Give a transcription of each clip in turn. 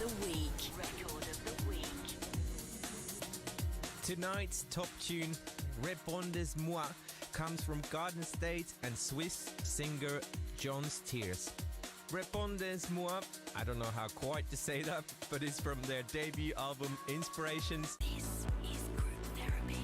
the week. Record of the week. Tonight's top tune, Répondez-moi, comes from Garden State and Swiss singer John's Tears. Répondez-moi, I don't know how quite to say that, but it's from their debut album Inspirations. This is Group Therapy.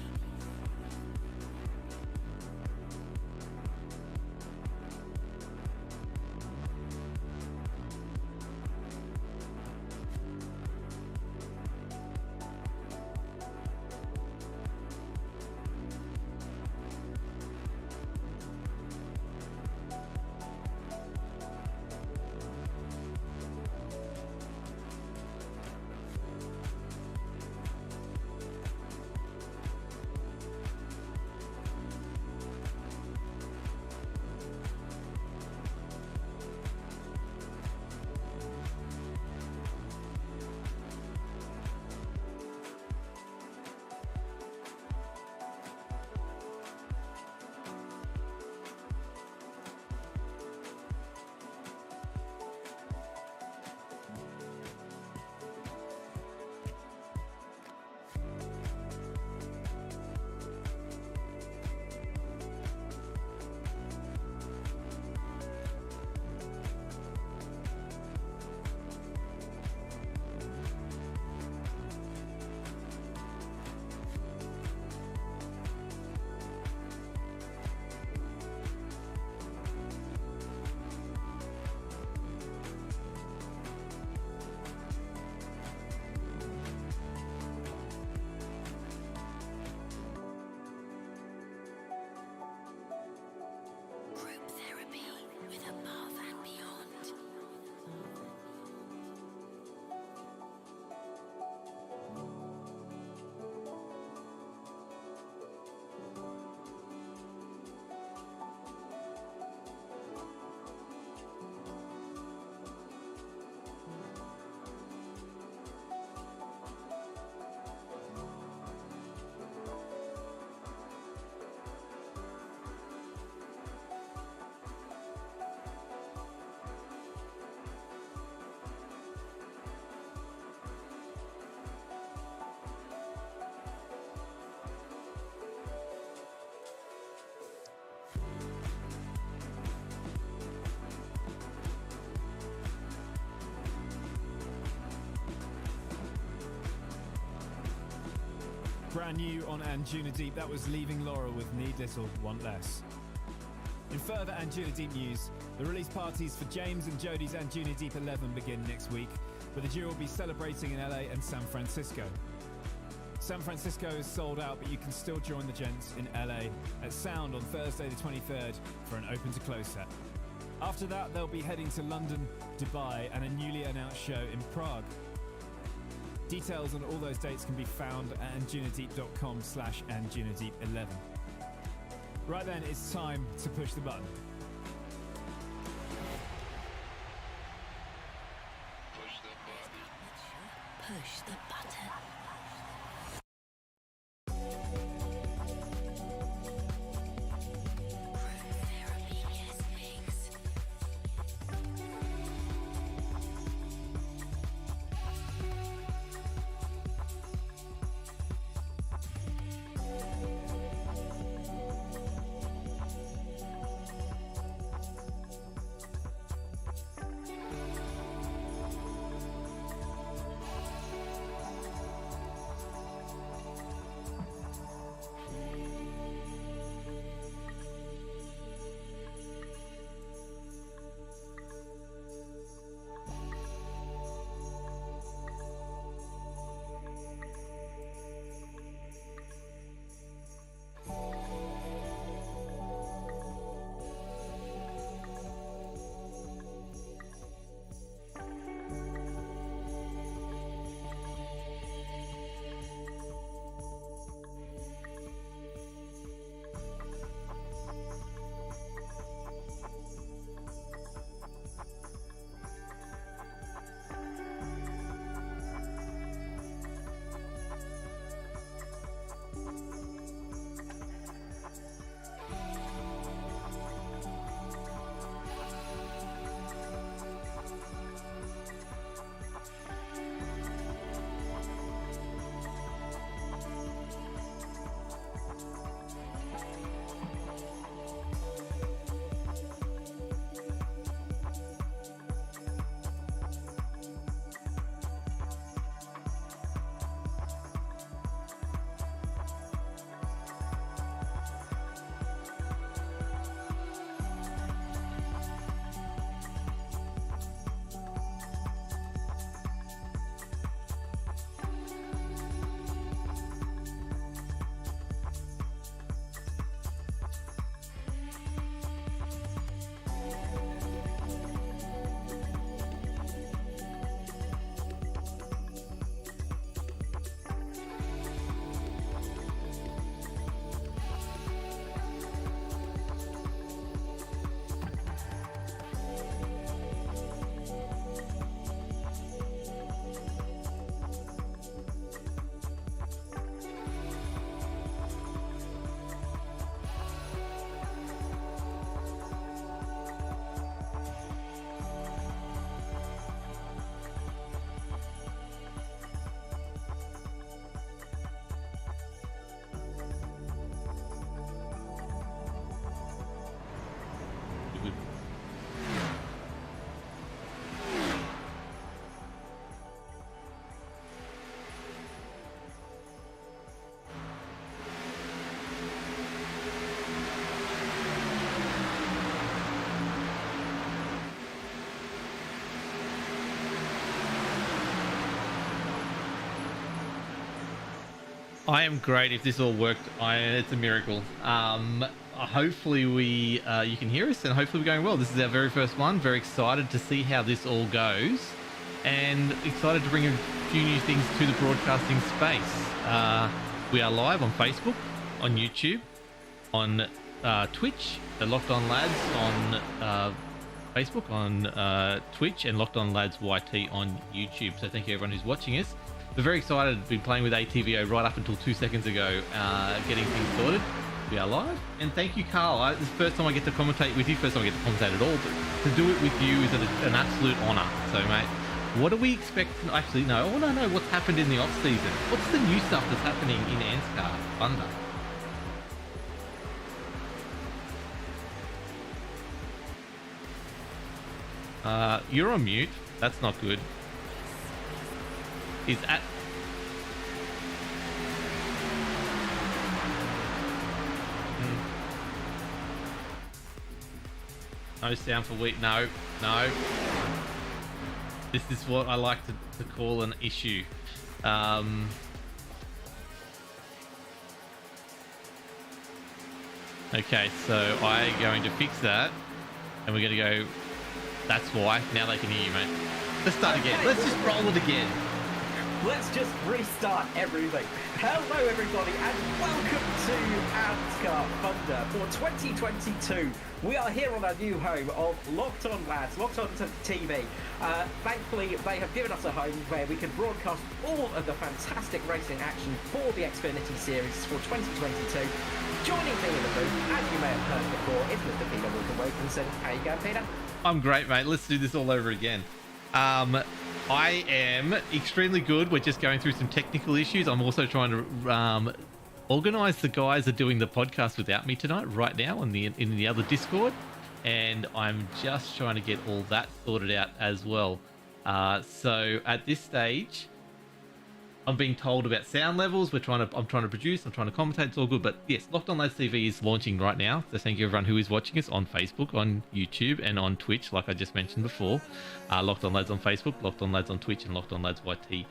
Brand new on Anjuna Deep, that was Leaving Laura with Need Little, Want Less. In further Anjuna Deep news, the release parties for James and Jodie's Anjuna Deep 11 begin next week, but the duo will be celebrating in LA and San Francisco. San Francisco is sold out, but you can still join the gents in LA at Sound on Thursday the 23rd for an open to close set. After that, they'll be heading to London, Dubai and a newly announced show in Prague. Details on all those dates can be found at anjunadeep.com/anjunadeep11. Right then, it's time to push the button. Push the button. Push the button. I am great. If this all worked, it's a miracle. Hopefully you can hear us, and hopefully we're going well. This is our very first one. Very excited to see how this all goes, and excited to bring a few new things to the broadcasting space. We are live on Facebook, on YouTube, on Twitch, the Locked On Lads on Facebook, on Twitch, and Locked On Lads YT on YouTube. So thank you everyone who's watching us. We're very excited. Been playing with ATVO right up until 2 seconds ago, getting things sorted. We are live, and thank you, Carl. This is the first time I get to commentate with you. First time I get to commentate at all, but to do it with you is an absolute honour. So, mate, what do we expect? Actually, no. I want to know what's happened in the off season. What's the new stuff that's happening in ANZCAR Thunder? You're on mute. That's not good. Is at no sound for wheat. No. This is what I like to call an issue. Okay, so I'm going to fix that, and we're going to go. That's why. Now they can hear you, mate. Let's start again. Let's just roll it again. Let's just restart everything. Hello everybody and welcome to ANZCAR Thunder for 2022. We are here on our new home of Locked On Lads, Locked On to TV. Thankfully, they have given us a home where we can broadcast all of the fantastic racing action for the Xfinity Series for 2022. Joining me in the booth, as you may have heard before, is Mr. Peter Wilson-Wilkinson. How you going, Peter? I'm great, mate. Let's do this all over again. I am extremely good. We're just going through some technical issues. I'm also trying to organize the guys that are doing the podcast without me tonight, right now, in the other Discord, and I'm just trying to get all that sorted out as well. So at this stage, I'm being told about sound levels. I'm trying to produce. I'm trying to commentate. It's all good. But yes, Locked On Lads TV is launching right now. So thank you everyone who is watching us on Facebook, on YouTube, and on Twitch, like I just mentioned before. Locked On Lads on Facebook, Locked On Lads on Twitch, and Locked On Lads YT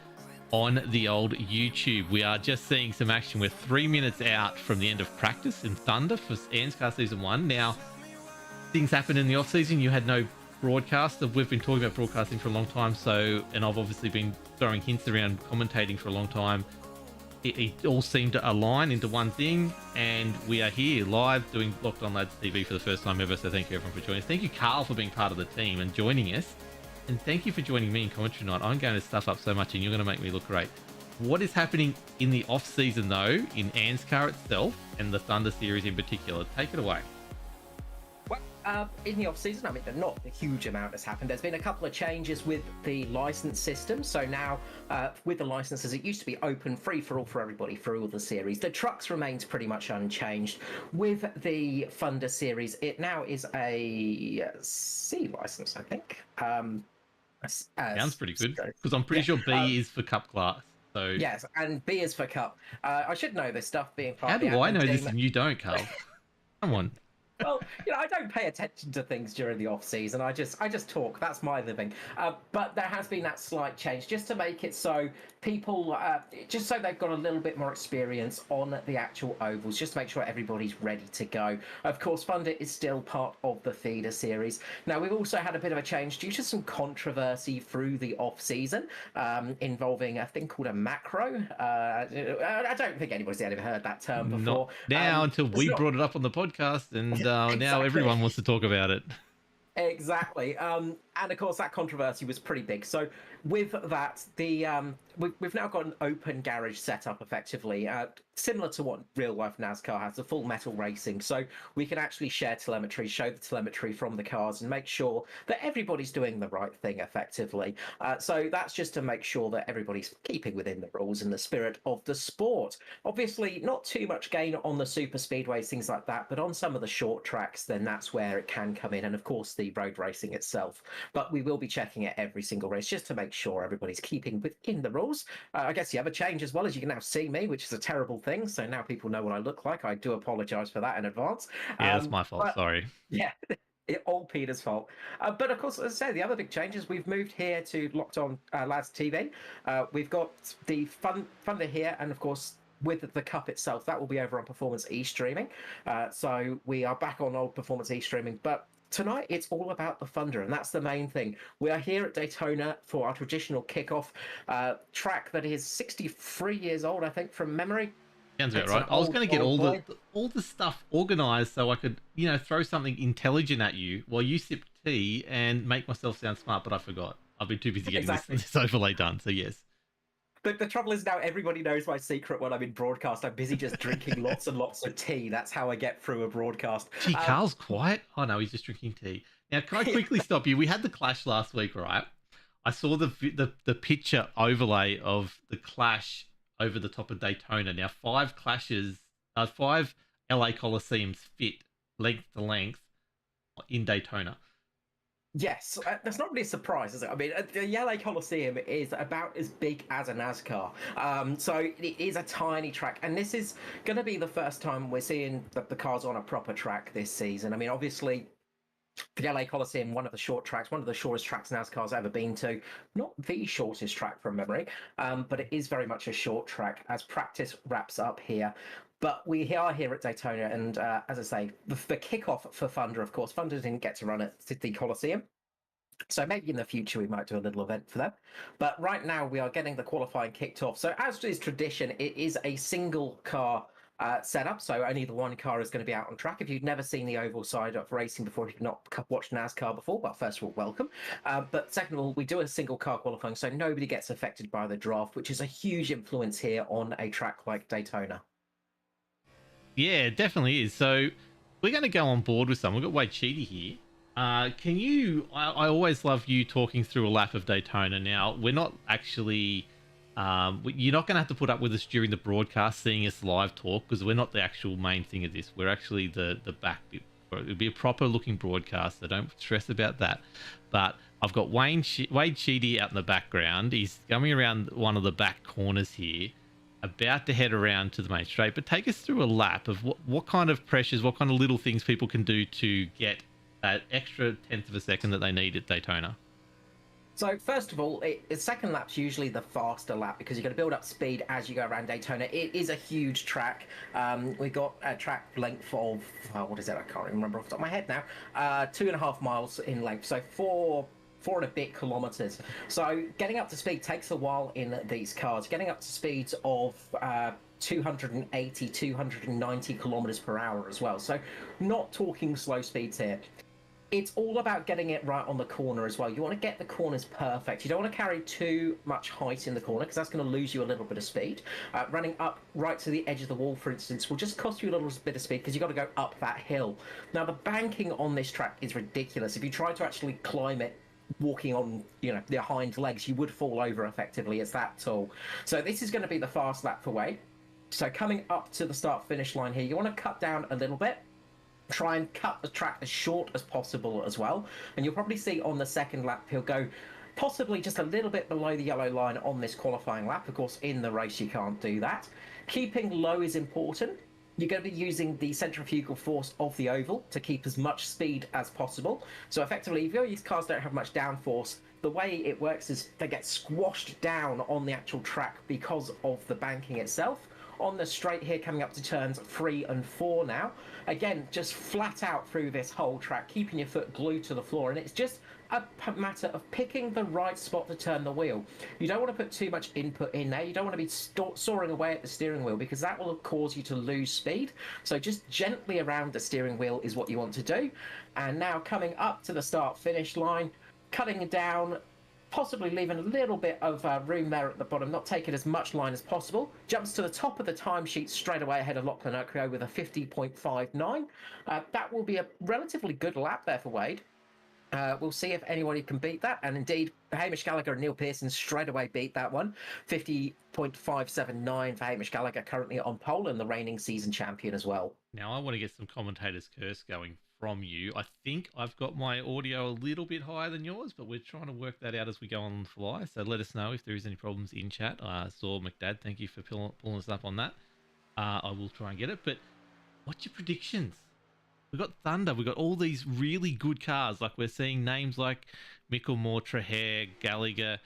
on the old YouTube. We are just seeing some action. We're 3 minutes out from the end of practice in Thunder for ANZCAR Season 1. Now, things happen in the off season. You had no broadcast. We've been talking about broadcasting for a long time, and I've obviously been throwing hints around commentating for a long time. It all seemed to align into one thing, and we are here live doing Locked On Lads TV for the first time ever. So thank you everyone for joining us. Thank you, Carl, for being part of the team and joining us, and thank you for joining me in commentary tonight. I'm going to stuff up so much, and you're going to make me look great. What is happening in the off season though, in ANZCAR itself and the Thunder series in particular? Take it away. In the off-season, I mean, not a huge amount has happened. There's been a couple of changes with the license system. So now, with the licenses, it used to be open, free for all for everybody through all the series. The trucks remains pretty much unchanged. With the Thunder series, it now is a C license, I think. Sounds pretty good, because I'm pretty sure B is for Cup class. So yes, and B is for Cup. I should know this stuff being part how of the do I know admin this team. and you don't, Carl? Come on. Well, I don't pay attention to things during the off season. I just talk. That's my living. But there has been that slight change just to make it so people, just so they've got a little bit more experience on the actual ovals, just to make sure everybody's ready to go. Of course, Thunder is still part of the feeder series. Now, we've also had a bit of a change due to some controversy through the off season involving a thing called a macro. I don't think anybody's ever heard that term before. Not now, until we brought it up on the podcast, and now everyone wants to talk about it. Exactly. And of course, that controversy was pretty big. So with that, we've now got an open garage setup effectively, similar to what real life NASCAR has, the full metal racing. So we can actually share telemetry, show the telemetry from the cars, and make sure that everybody's doing the right thing effectively. So that's just to make sure that everybody's keeping within the rules and the spirit of the sport. Obviously, not too much gain on the super speedways, things like that, but on some of the short tracks, then that's where it can come in. And of course, the road racing itself. But we will be checking it every single race just to make sure everybody's keeping within the rules. I guess the other change as well is you can now see me, which is a terrible thing. So now people know what I look like. I do apologize for that in advance. Yeah, that's my fault. Sorry. Yeah. All Peter's fault. But of course, as I say, the other big change is we've moved here to Locked On Lads TV. We've got the Thunder here, and of course, with the Cup itself, that will be over on Performance e-streaming. So we are back on old Performance e-streaming, but tonight it's all about the Thunder, and that's the main thing. We are here at Daytona for our traditional kickoff track that is 63 years old, I think, from memory. Sounds about It's right. an I was old, going to get old boy. all the stuff organized so I could, throw something intelligent at you while you sip tea and make myself sound smart, but I forgot. I've been too busy getting Exactly. this overlay done. So yes. The trouble is now everybody knows my secret when I'm in broadcast. I'm busy just drinking lots and lots of tea. That's how I get through a broadcast. Gee, Carl's quiet. Oh no, he's just drinking tea. Now, can I quickly stop you? We had the clash last week, right? I saw the picture overlay of the clash over the top of Daytona. Now, 5 LA Coliseums fit length to length in Daytona. Yes, that's not really a surprise, is it? I mean, the LA Coliseum is about as big as a NASCAR. So it is a tiny track. And this is going to be the first time we're seeing the cars on a proper track this season. I mean, obviously, the LA Coliseum, one of the shortest tracks NASCAR's ever been to. Not the shortest track from memory, but it is very much a short track as practice wraps up here. But we are here at Daytona, and as I say, the kickoff for Thunder, of course, Thunder didn't get to run at the Coliseum. So maybe in the future we might do a little event for them. But right now we are getting the qualifying kicked off. So as is tradition, it is a single car setup, so only the one car is going to be out on track. If you've never seen the oval side of racing before, if you've not watched NASCAR before, well, first of all, welcome. But second of all, we do a single car qualifying, so nobody gets affected by the draft, which is a huge influence here on a track like Daytona. Yeah, it definitely is. So we're going to go on board with some. We've got Wade Cheaty here. Can you... I always love you talking through a lap of Daytona. Now, we're not actually... you're not going to have to put up with us during the broadcast, seeing us live talk, because we're not the actual main thing of this. We're actually the back bit. It'll be a proper looking broadcast, so don't stress about that. But I've got Wade Cheaty out in the background. He's coming around one of the back corners here, about to head around to the main straight. But take us through a lap of what kind of pressures, what kind of little things people can do to get that extra tenth of a second that they need at Daytona. So first of all, the second lap's usually the faster lap because you're going to build up speed as you go around Daytona. It is a huge track. We've got a track length of, what is it? I can't remember off the top of my head now. 2.5 miles in length, so four and a bit kilometers. So getting up to speed takes a while in these cars. Getting up to speeds of 280, 290 kilometers per hour as well. So not talking slow speeds here. It's all about getting it right on the corner as well. You want to get the corners perfect. You don't want to carry too much height in the corner because that's going to lose you a little bit of speed. Running up right to the edge of the wall, for instance, will just cost you a little bit of speed because you've got to go up that hill. Now, the banking on this track is ridiculous. If you try to actually climb it walking on, their hind legs, you would fall over effectively. It's that tall. So this is going to be the fast lap for Wade. So coming up to the start-finish line here, you want to cut down a little bit. Try and cut the track as short as possible as well. And you'll probably see on the second lap, he'll go possibly just a little bit below the yellow line on this qualifying lap. Of course, in the race, you can't do that. Keeping low is important. You're going to be using the centrifugal force of the oval to keep as much speed as possible. So effectively, if these cars don't have much downforce, the way it works is they get squashed down on the actual track because of the banking itself. On the straight here, coming up to turns 3 and 4 now. Again, just flat out through this whole track, keeping your foot glued to the floor. And it's just a matter of picking the right spot to turn the wheel. You don't want to put too much input in there. You don't want to be soaring away at the steering wheel because that will cause you to lose speed. So just gently around the steering wheel is what you want to do. And now coming up to the start-finish line, cutting down, possibly leaving a little bit of room there at the bottom, not taking as much line as possible. Jumps to the top of the timesheet straight away ahead of Lachlan Urquio with a 50.59. That will be a relatively good lap there for Wade. We'll see if anybody can beat that. And indeed, Hamish Gallagher and Neil Pearson straight away beat that one. 50.579 for Hamish Gallagher, currently on pole and the reigning season champion as well. Now, I want to get some commentator's curse going from you. I think I've got my audio a little bit higher than yours, but we're trying to work that out as we go on the fly. So let us know if there is any problems in chat. I saw McDad. Thank you for pulling us up on that. I will try and get it. But what's your predictions? We've got Thunder. We've got all these really good cars. Like we're seeing names like Micklemore, Traher, Gallagher,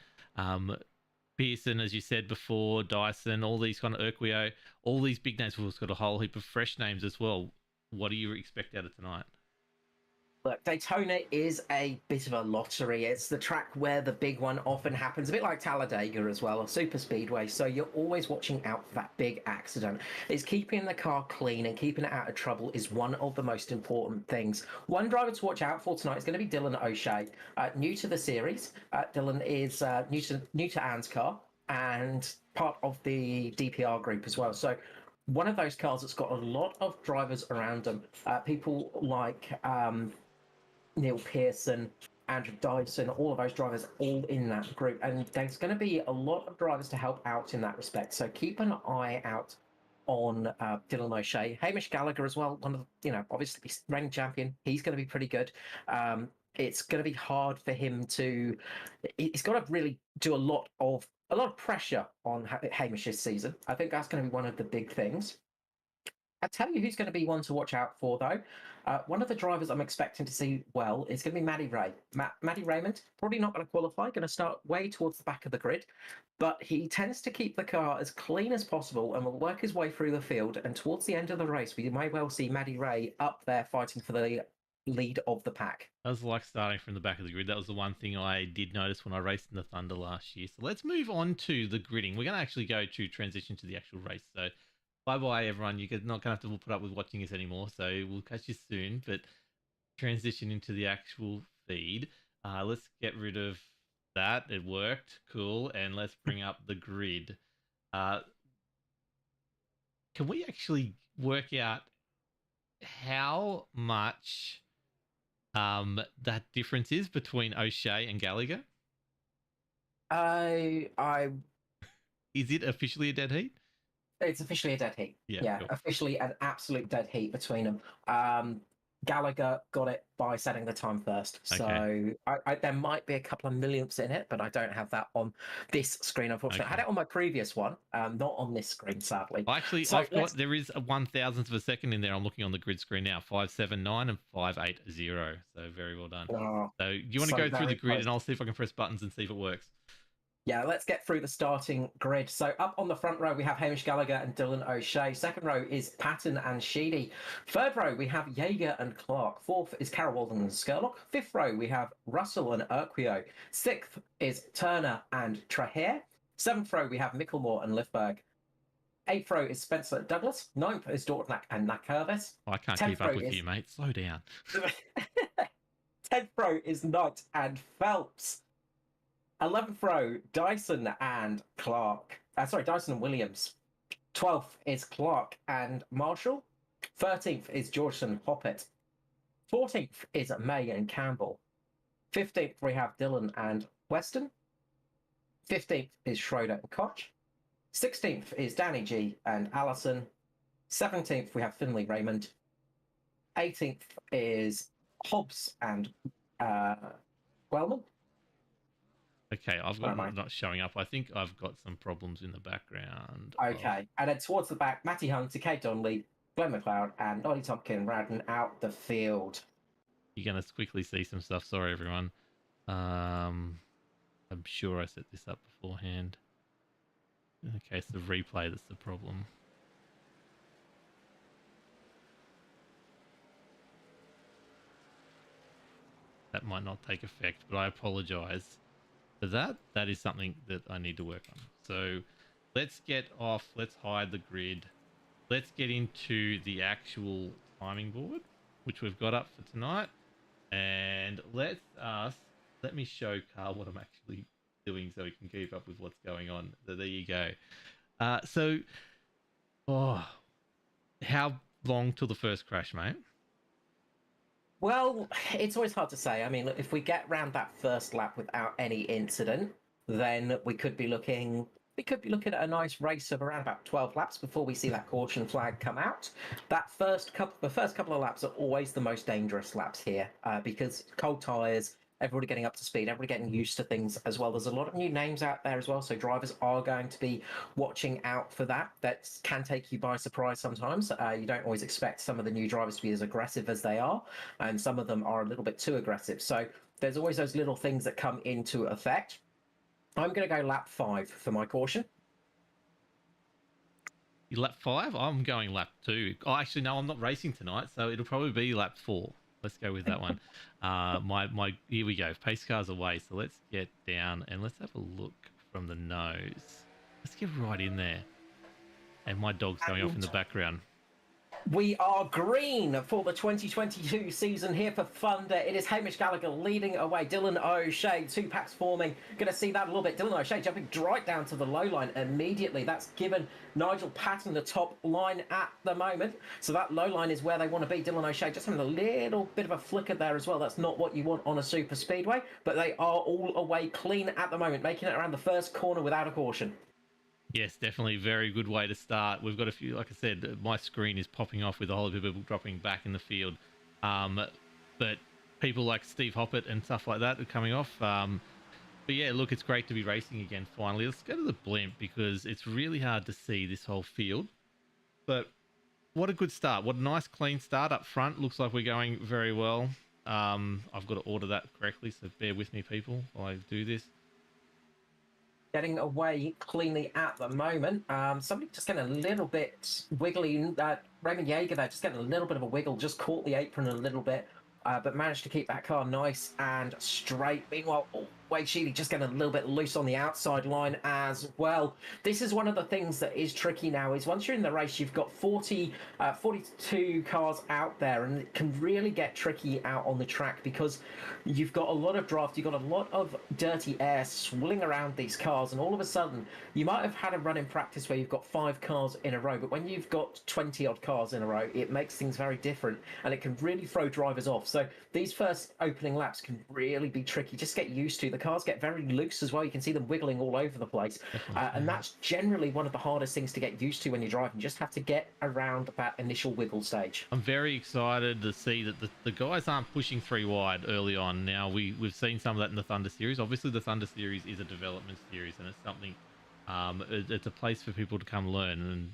Pearson, as you said before, Dyson, all these kind of Urquio, all these big names. We've also got a whole heap of fresh names as well. What do you expect out of tonight? Look, Daytona is a bit of a lottery. It's the track where the big one often happens, a bit like Talladega as well, a super speedway. So you're always watching out for that big accident. It's keeping the car clean and keeping it out of trouble is one of the most important things. One driver to watch out for tonight is going to be Dylan O'Shea. New to the series, Dylan is new to ANZCAR and part of the DPR group as well. So one of those cars that's got a lot of drivers around them. People like Neil Pearson, Andrew Dyson, all of those drivers all in that group. And there's going to be a lot of drivers to help out in that respect. So keep an eye out on Dylan O'Shea. Hamish Gallagher as well, one of the, obviously reigning champion. He's going to be pretty good. It's going to be hard for him to. He's got to really do a lot of pressure on Hamish this season. I think that's going to be one of the big things. I'll tell you who's going to be one to watch out for, though. One of the drivers I'm expecting to see well is going to be Maddie Ray. Maddie Raymond, probably not going to qualify, going to start way towards the back of the grid, but he tends to keep the car as clean as possible and will work his way through the field. And towards the end of the race, we may well see Maddie Ray up there fighting for the lead of the pack. That was like starting from the back of the grid. That was the one thing I did notice when I raced in the Thunder last year. So let's move on to the gridding. We're going to actually go to transition to the actual race. So bye-bye, everyone. You're not going to have to put up with watching us anymore, so we'll catch you soon. But transition into the actual feed. Let's get rid of that. It worked. Cool. And let's bring up the grid. Can we actually work out how much that difference is between O'Shea and Gallagher? Is it officially a dead heat? It's officially a dead heat. Yeah, cool. Officially an absolute dead heat between them. Gallagher got it by setting the time first. Okay. So there might be a couple of millionths in it, but I don't have that on this screen, unfortunately. Okay. I had it on my previous one, not on this screen, sadly. Actually, So there is a 1,000th of a second in there. I'm looking on the grid screen now. 579 and 580. So very well done. So you want to go through the grid close. and I'll see if I can press buttons and see if it works. Yeah, let's get through the starting grid. So up on the front row, we have Hamish Gallagher and Dylan O'Shea. Second row is Patton and Sheedy. Third row, we have Jaeger and Clark. Fourth is Carol Walden and Skurlock. Fifth row, we have Russell and Urquio. Sixth is Turner and Trahere. Seventh row, we have Mickelmore and Lifberg. Eighth row is Spencer Douglas. Ninth is Dortnack and Nakervis. I can't keep up with you, mate. Slow down. 10th row is Knight and Phelps. 11th row, Dyson and Clark. Dyson and Williams. 12th is Clark and Marshall. 13th is Georgeson Hoppet. 14th is May and Campbell. 15th, we have Dylan and Weston. 15th is Schroeder and Koch. 16th is Danny G and Allison. 17th, we have Finley Raymond. 18th is Hobbs and Wellman. Okay, I've got not showing up. I think I've got some problems in the background. Okay, and then towards the back, Matty Hung, Kate Donnelly, Glenn McLeod, and Noddy Tompkin riding out the field. You're going to quickly see some stuff. Sorry, everyone. I'm sure I set this up beforehand. Okay, it's the replay that's the problem. That might not take effect, but I apologize for that. That is something that I need to work on. So let's get off. Let's hide the grid. Let's get into the actual timing board, which we've got up for tonight. And let me show Carl what I'm actually doing so he can keep up with what's going on. So there you go. How long till the first crash, mate? Well, it's always hard to say. I mean, look, if we get round that first lap without any incident, then we could be looking at a nice race of around about 12 laps before we see that caution flag come out. The first couple of laps are always the most dangerous laps here because cold tyres, everybody getting up to speed, everybody getting used to things as well. There's a lot of new names out there as well, so drivers are going to be watching out for that. That can take you by surprise sometimes. You don't always expect some of the new drivers to be as aggressive as they are, and some of them are a little bit too aggressive. So there's always those little things that come into effect. I'm going to go lap 5 for my caution. You lap 5? I'm going lap 2. Oh, actually, no, I'm not racing tonight, so it'll probably be lap 4. Let's go with that one. My here we go. Pace car's away, so let's get down and let's have a look from the nose. Let's get right in there. And my dog's going off in the background. We are green for the 2022 season here for Thunder. It is Hamish Gallagher leading away. Dylan O'Shea, 2 packs forming. Going to see that a little bit. Dylan O'Shea jumping right down to the low line immediately. That's given Nigel Patton the top line at the moment. So that low line is where they want to be. Dylan O'Shea just having a little bit of a flicker there as well. That's not what you want on a super speedway, but they are all away clean at the moment, making it around the first corner without a caution. Yes, definitely very good way to start. We've got a few, like I said, my screen is popping off with a whole lot of people dropping back in the field. But people like Steve Hoppett and stuff like that are coming off. But yeah, look, it's great to be racing again finally. Let's go to the blimp because it's really hard to see this whole field. But what a good start. What a nice clean start up front. Looks like we're going very well. I've got to order that correctly, so bear with me, people, while I do this. Getting away cleanly at the moment. Somebody just getting a little bit wiggly. Raymond Yeager there just getting a little bit of a wiggle, just caught the apron a little bit, but managed to keep that car nice and straight. Meanwhile, Wade Sheedy just getting a little bit loose on the outside line as well. This is one of the things that is tricky now, is once you're in the race, you've got 42 cars out there, and it can really get tricky out on the track because you've got a lot of draft, you've got a lot of dirty air swirling around these cars, and all of a sudden, you might have had a run in practice where you've got 5 cars in a row, but when you've got 20 odd cars in a row, it makes things very different, and it can really throw drivers off. So these first opening laps can really be tricky. Just get used to. The cars get very loose as well. You can see them wiggling all over the place. And that's generally one of the hardest things to get used to when you're driving. You just have to get around that initial wiggle stage. I'm very excited to see that the guys aren't pushing 3 wide early on. Now, we've seen some of that in the Thunder Series. Obviously, the Thunder Series is a development series, and it's something, it's a place for people to come learn. And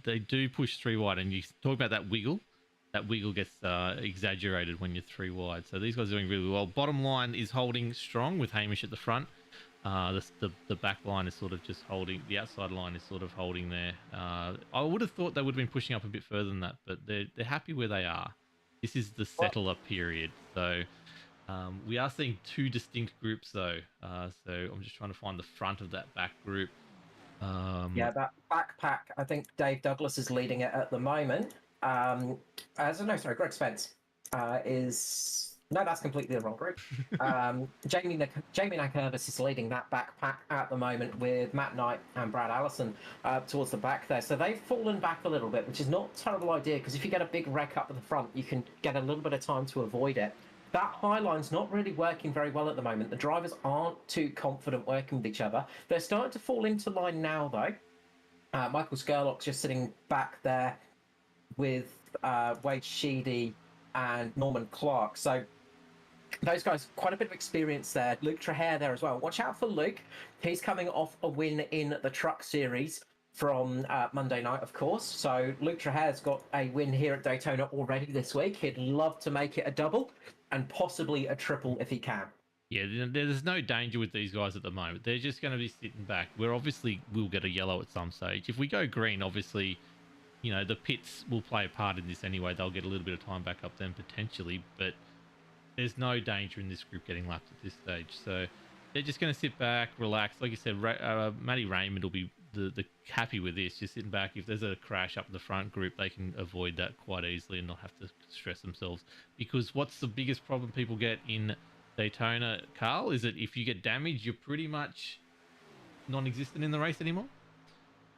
they do push 3 wide. And you talk about that wiggle. That wiggle gets exaggerated when you're 3 wide. So these guys are doing really well. Bottom line is holding strong with Hamish at the front. The back line is sort of just holding. The outside line is sort of holding there. I would have thought they would have been pushing up a bit further than that, but they're happy where they are. This is the settler period. So we are seeing 2 distinct groups though. So I'm just trying to find the front of that back group. Yeah, that backpack, I think Dave Douglas is leading it at the moment. Greg Spence is... No, that's completely the wrong group. Jamie Nakervis is leading that backpack at the moment with Matt Knight and Brad Allison towards the back there. So they've fallen back a little bit, which is not a terrible idea because if you get a big wreck up at the front, you can get a little bit of time to avoid it. That high line's not really working very well at the moment. The drivers aren't too confident working with each other. They're starting to fall into line now, though. Michael Skurlock's just sitting back there with Wade Sheedy and Norman Clark. So those guys, quite a bit of experience there. Luke Trahere there as well. Watch out for Luke. He's coming off a win in the Truck Series from Monday night, of course. So Luke Trahare's got a win here at Daytona already this week. He'd love to make it a double and possibly a triple if he can. Yeah, there's no danger with these guys at the moment. They're just going to be sitting back. We'll get a yellow at some stage. If we go green, obviously, you know, the pits will play a part in this anyway. They'll get a little bit of time back up then potentially, but there's no danger in this group getting lapped at this stage. So they're just going to sit back, relax. Like you said, Matty Raymond will be the happy with this, just sitting back. If there's a crash up in the front group, they can avoid that quite easily and not have to stress themselves. Because what's the biggest problem people get in Daytona, Carl, is that if you get damaged, you're pretty much non-existent in the race anymore?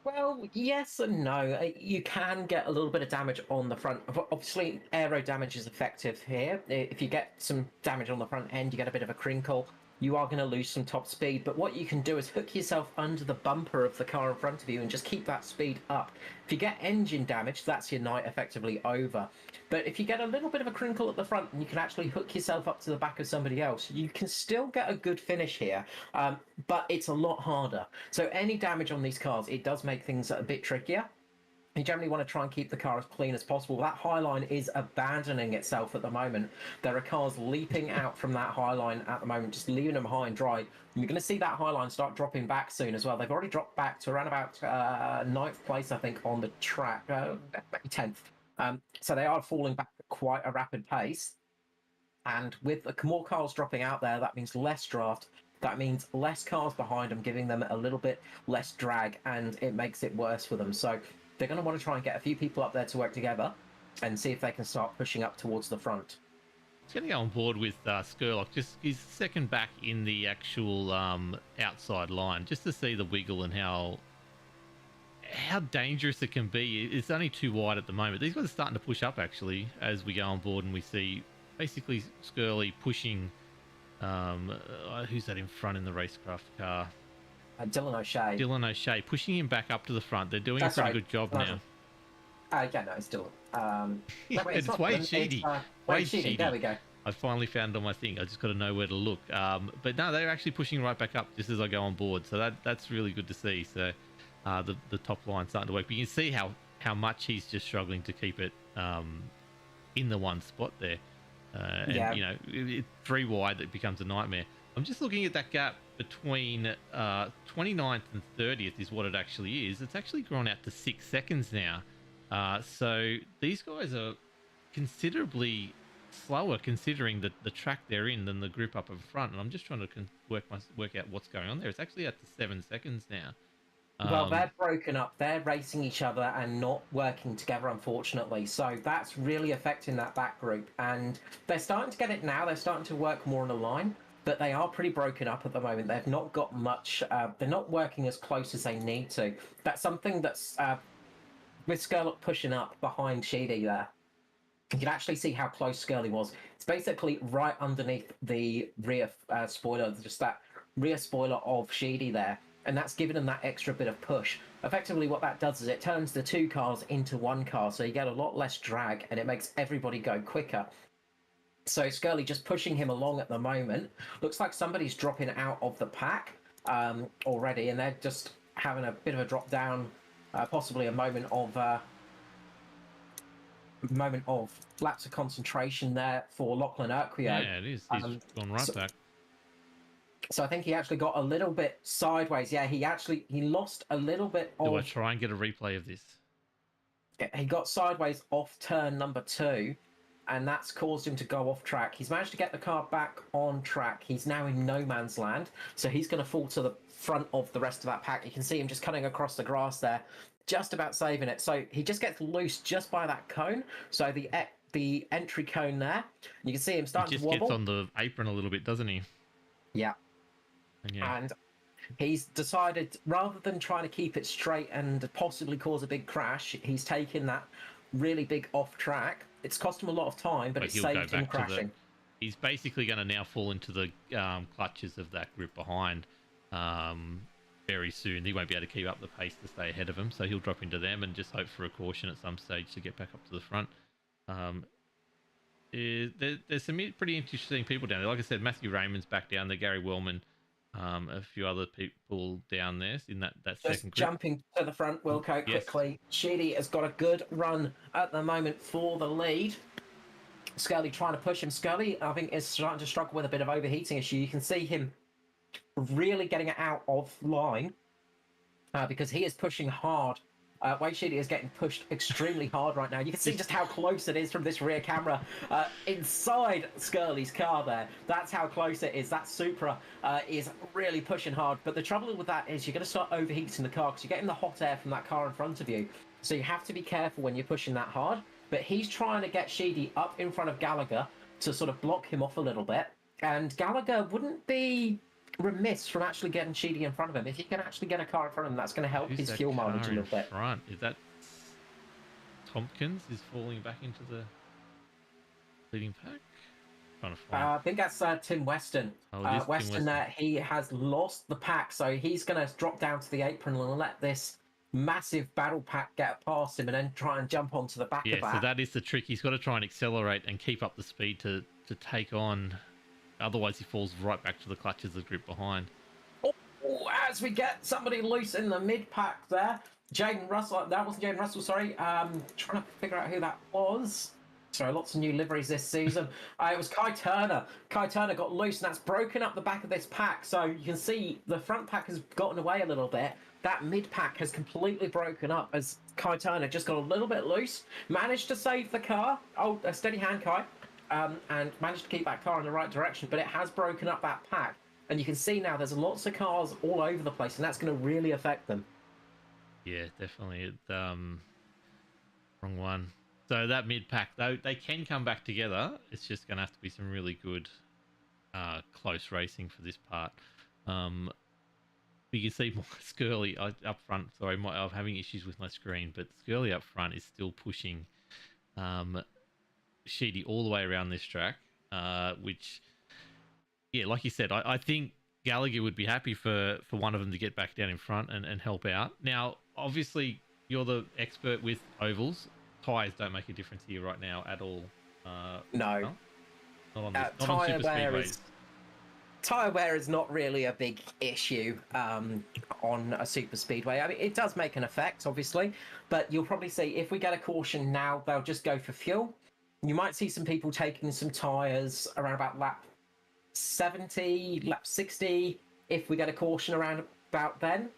Well, yes and no. You can get a little bit of damage on the front. Obviously, aero damage is effective here. If you get some damage on the front end, you get a bit of a crinkle. You are going to lose some top speed, but what you can do is hook yourself under the bumper of the car in front of you and just keep that speed up. If you get engine damage, that's your night effectively over. But if you get a little bit of a crinkle at the front and you can actually hook yourself up to the back of somebody else, you can still get a good finish here, but it's a lot harder. So any damage on these cars, it does make things a bit trickier. You generally want to try and keep the car as clean as possible. That high line is abandoning itself at the moment. There are cars leaping out from that high line at the moment, just leaving them high and dry. And you're going to see that high line start dropping back soon as well. They've already dropped back to around about 9th place, I think, on the track, maybe 10th. So they are falling back at quite a rapid pace. And with more cars dropping out there, that means less draft. That means less cars behind them, giving them a little bit less drag, and it makes it worse for them. So they're going to want to try and get a few people up there to work together and see if they can start pushing up towards the front. He's going to go on board with Skurlock. Just he's second back in the actual outside line, just to see the wiggle and how dangerous it can be. It's only too wide at the moment. These guys are starting to push up, actually, as we go on board, and we see basically Skurly pushing... who's that in front in the racecraft car? Dylan O'Shea. Dylan O'Shea, pushing him back up to the front. They're doing That's a pretty right. good job now. Yeah, no, it's Dylan. No, wait, It's not Wade Dylan, Sheedy. Wade Sheedy. There we go. I finally found it on my thing. I just got to know where to look. But no, they're actually pushing right back up just as I go on board. So that's really good to see. So the top line starting to work. But you can see how much he's just struggling to keep it in the one spot there. And, Yeah. you know, it's 3 wide, that becomes a nightmare. I'm just looking at that gap between 29th and 30th is what it actually is. It's actually grown out to 6 seconds now. So these guys are considerably slower considering the track they're in than the group up in front. And I'm just trying to work out what's going on there. It's actually at the 7 seconds now. Well, they're broken up. They're racing each other and not working together, unfortunately. So that's really affecting that back group. And they're starting to get it now. They're starting to work more on a line, but they are pretty broken up at the moment. They've not got much. They're not working as close as they need to. That's something that's with Skurlock pushing up behind Sheedy there. You can actually see how close Skurly was. It's basically right underneath the rear spoiler, just that rear spoiler of Sheedy there. And that's given them that extra bit of push. Effectively, what that does is it turns the 2 cars into 1 car, so you get a lot less drag, and it makes everybody go quicker. So Skurly just pushing him along at the moment. Looks like somebody's dropping out of the pack already, and they're just having a bit of a drop down, possibly a moment of lapse of concentration there for Lachlan Urquio. Yeah, it is. He's gone right back. So I think he actually got a little bit sideways. Yeah, he lost a little bit of... Do I try and get a replay of this? He got sideways off turn number 2, and that's caused him to go off track. He's managed to get the car back on track. He's now in no man's land, so he's going to fall to the front of the rest of that pack. You can see him just cutting across the grass there, just about saving it. So he just gets loose just by that cone. So the entry cone there, you can see him starting to wobble. He just gets on the apron a little bit, doesn't he? Yeah. Yeah. And he's decided, rather than trying to keep it straight and possibly cause a big crash, he's taken that really big off track. It's cost him a lot of time, but it saved him crashing. He's basically going to now fall into the clutches of that group behind very soon. He won't be able to keep up the pace to stay ahead of him, so he'll drop into them and just hope for a caution at some stage to get back up to the front. There's some pretty interesting people down there. Like I said, Matthew Raymond's back down there, Gary Wellman, a few other people down there in that second group. Jumping to the front, Wilco, quickly. Yes. Sheedy has got a good run at the moment for the lead. Scully trying to push him. Scully, I think, is starting to struggle with a bit of overheating issue. You can see him really getting it out of line because he is pushing hard. Wade Sheedy is getting pushed extremely hard right now. You can see just how close it is from this rear camera inside Skurly's car there. That's how close it is. That Supra is really pushing hard. But the trouble with that is you're going to start overheating the car because you're getting the hot air from that car in front of you. So you have to be careful when you're pushing that hard. But he's trying to get Sheedy up in front of Gallagher to sort of block him off a little bit. And Gallagher wouldn't be remiss from actually getting Sheedy in front of him. If he can actually get a car in front of him, that's going to help his fuel mileage a little bit. Front? Is that Tompkins is falling back into the leading pack? I think that's Tim Weston. Weston there, he has lost the pack, so he's going to drop down to the apron and let this massive battle pack get past him and then try and jump onto the back of that. Yeah, so that is the trick. He's got to try and accelerate and keep up the speed to take on. Otherwise, he falls right back to the clutches of the group behind. Oh, as we get somebody loose in the mid-pack there, Jaden Russell. That wasn't Jaden Russell. Sorry. Trying to figure out who that was. Sorry, lots of new liveries this season. It was Kai Turner. Kai Turner got loose, and that's broken up the back of this pack. So you can see the front pack has gotten away a little bit. That mid pack has completely broken up as Kai Turner just got a little bit loose. Managed to save the car. Oh, a steady hand, Kai. And managed to keep that car in the right direction. But it has broken up that pack. And you can see now there's lots of cars all over the place, and that's going to really affect them. Yeah, definitely. Wrong one. So that mid pack, though, they can come back together. It's just going to have to be some really good, close racing for this part. You can see Skirley up front. Sorry, I'm having issues with my screen, but Skirley up front is still pushing Sheedy all the way around this track, which, yeah, like you said, I think Gallagher would be happy for one of them to get back down in front and help out. Now, obviously, you're the expert with ovals. Tyres don't make a difference here right now at all. No. Not on this, not on super speedways. Tyre wear is not really a big issue on a super speedway. I mean, it does make an effect, obviously, but you'll probably see if we get a caution now, they'll just go for fuel. You might see some people taking some tyres around about lap 70, lap 60, if we get a caution around about then.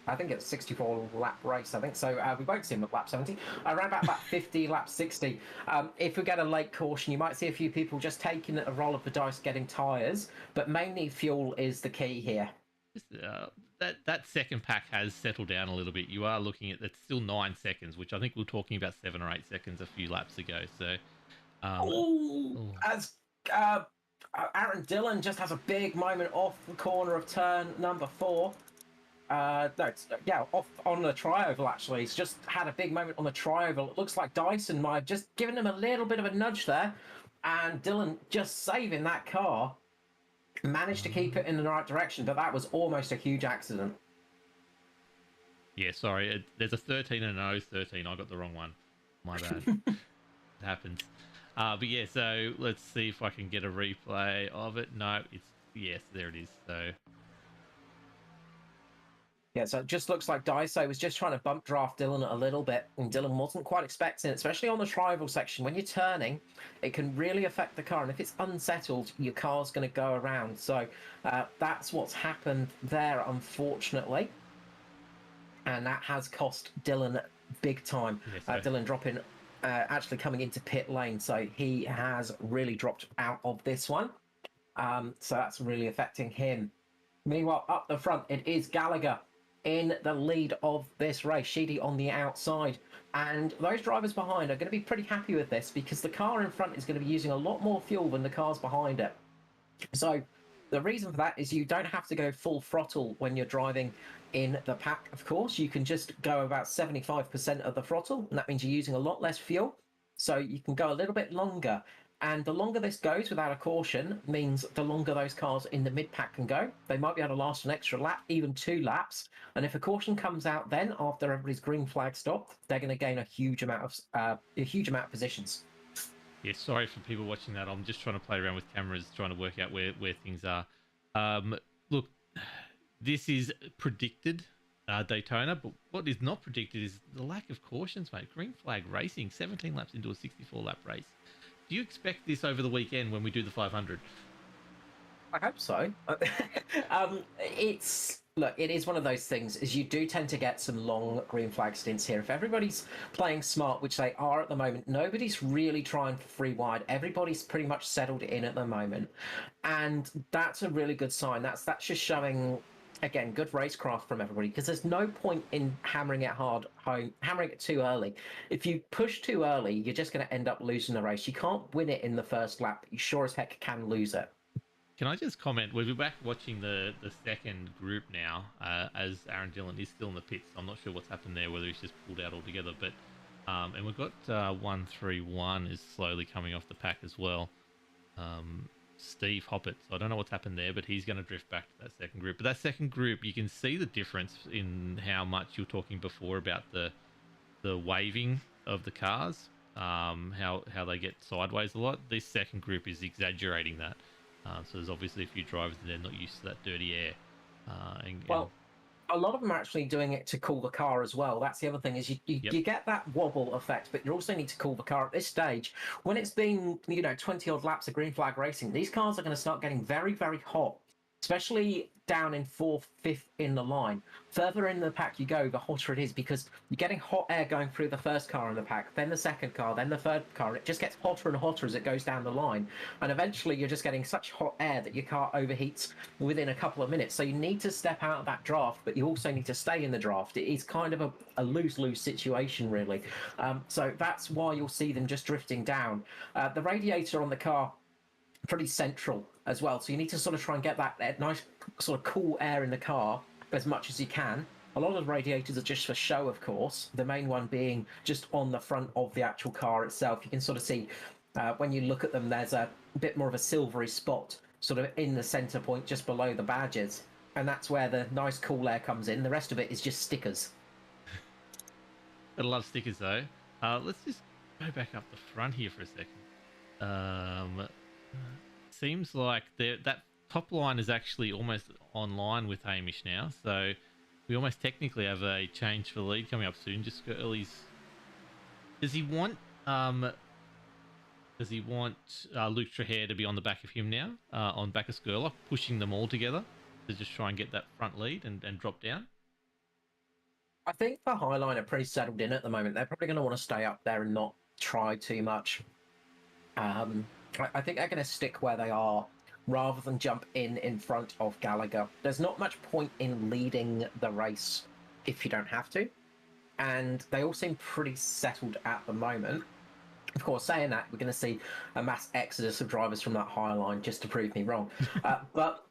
I think it's 64 lap race, I think. So we won't see him at lap 70. Around about lap 50, lap 60. If we get a late caution, you might see a few people just taking a roll of the dice getting tyres, but mainly fuel is the key here. That second pack has settled down a little bit. You are looking at, it's still 9 seconds, which I think we were talking about 7 or 8 seconds a few laps ago. So, as Aaron Dillon just has a big moment off the corner of turn number 4. Off on the tri-oval, actually. He's just had a big moment on the tri-oval. It looks like Dyson might have just given him a little bit of a nudge there, and Dillon just saving that car, managed to keep it in the right direction, but that was almost a huge accident. Yeah, sorry. There's a 13 and an 013. I got the wrong one. My bad. It happens. But yeah, so let's see if I can get a replay of it. No, yes, there it is. So... Yeah, so it just looks like Daiso was just trying to bump draft Dillon a little bit, and Dillon wasn't quite expecting it, especially on the tri-oval section. When you're turning, it can really affect the car, and if it's unsettled, your car's going to go around. So that's what's happened there, unfortunately. And that has cost Dillon big time. Yes, Dillon dropping, actually coming into pit lane, so he has really dropped out of this one. So that's really affecting him. Meanwhile, up the front, it is Gallagher in the lead of this race, Sheedy on the outside, and those drivers behind are going to be pretty happy with this because the car in front is going to be using a lot more fuel than the cars behind it. So the reason for that is you don't have to go full throttle when you're driving in the pack. Of course, you can just go about 75% of the throttle, and that means you're using a lot less fuel, so you can go a little bit longer. And the longer this goes without a caution means the longer those cars in the mid-pack can go. They might be able to last an extra lap, even 2 laps. And if a caution comes out then, after everybody's green flag stopped, they're going to gain a huge amount of positions. Yeah, sorry for people watching that. I'm just trying to play around with cameras, trying to work out where things are. Look, this is predicted, Daytona, but what is not predicted is the lack of cautions, mate. Green flag racing, 17 laps into a 64-lap race. Do you expect this over the weekend when we do the 500? I hope so. It is one of those things, is you do tend to get some long green flag stints here. If everybody's playing smart, which they are at the moment, nobody's really trying for free wide. Everybody's pretty much settled in at the moment. And that's a really good sign. That's just showing, again, good racecraft from everybody, because there's no point in hammering it hard home, hammering it too early. If you push too early, you're just going to end up losing the race. You can't win it in the first lap. You sure as heck can lose it. Can I just comment? We'll be back watching the second group now, as Aaron Dillon is still in the pits. I'm not sure what's happened there, whether he's just pulled out altogether. But and we've got 131 is slowly coming off the pack as well. Steve Hoppett. So I don't know what's happened there, but he's going to drift back to that second group. But that second group, you can see the difference in how much you were talking before about the waving of the cars, how they get sideways a lot. This second group is exaggerating that. So there's obviously a few drivers that are not used to that dirty air. A lot of them are actually doing it to cool the car as well. That's the other thing is Yep. you get that wobble effect, but you also need to cool the car at this stage. When it's been 20 odd laps of green flag racing, these cars are going to start getting very very hot, especially down in fourth, fifth in the line. Further in the pack you go, the hotter it is because you're getting hot air going through the first car in the pack, then the second car, then the third car. And it just gets hotter and hotter as it goes down the line. And eventually you're just getting such hot air that your car overheats within a couple of minutes. So you need to step out of that draft, but you also need to stay in the draft. It is kind of a lose-lose situation, really. So that's why you'll see them just drifting down. The radiator on the car pretty central as well. So you need to sort of try and get that nice sort of cool air in the car as much as you can. A lot of the radiators are just for show, of course. The main one being just on the front of the actual car itself. You can sort of see when you look at them, there's a bit more of a silvery spot sort of in the center point just below the badges. And that's where the nice cool air comes in. The rest of it is just stickers. Got a lot of stickers though. Let's just go back up the front here for a second. Seems like that top line is actually almost online with Hamish now, so we almost technically have a change for the lead coming up soon. Just early's. Does he want Luke Trahair to be on the back of him now, on back of Skurlock, pushing them all together to just try and get that front lead and drop down? I think the Highline are pretty settled in at the moment. They're probably going to want to stay up there and not try too much. I think they're going to stick where they are rather than jump in front of Gallagher. There's not much point in leading the race if you don't have to. And they all seem pretty settled at the moment. Of course, saying that, we're going to see a mass exodus of drivers from that high line just to prove me wrong. But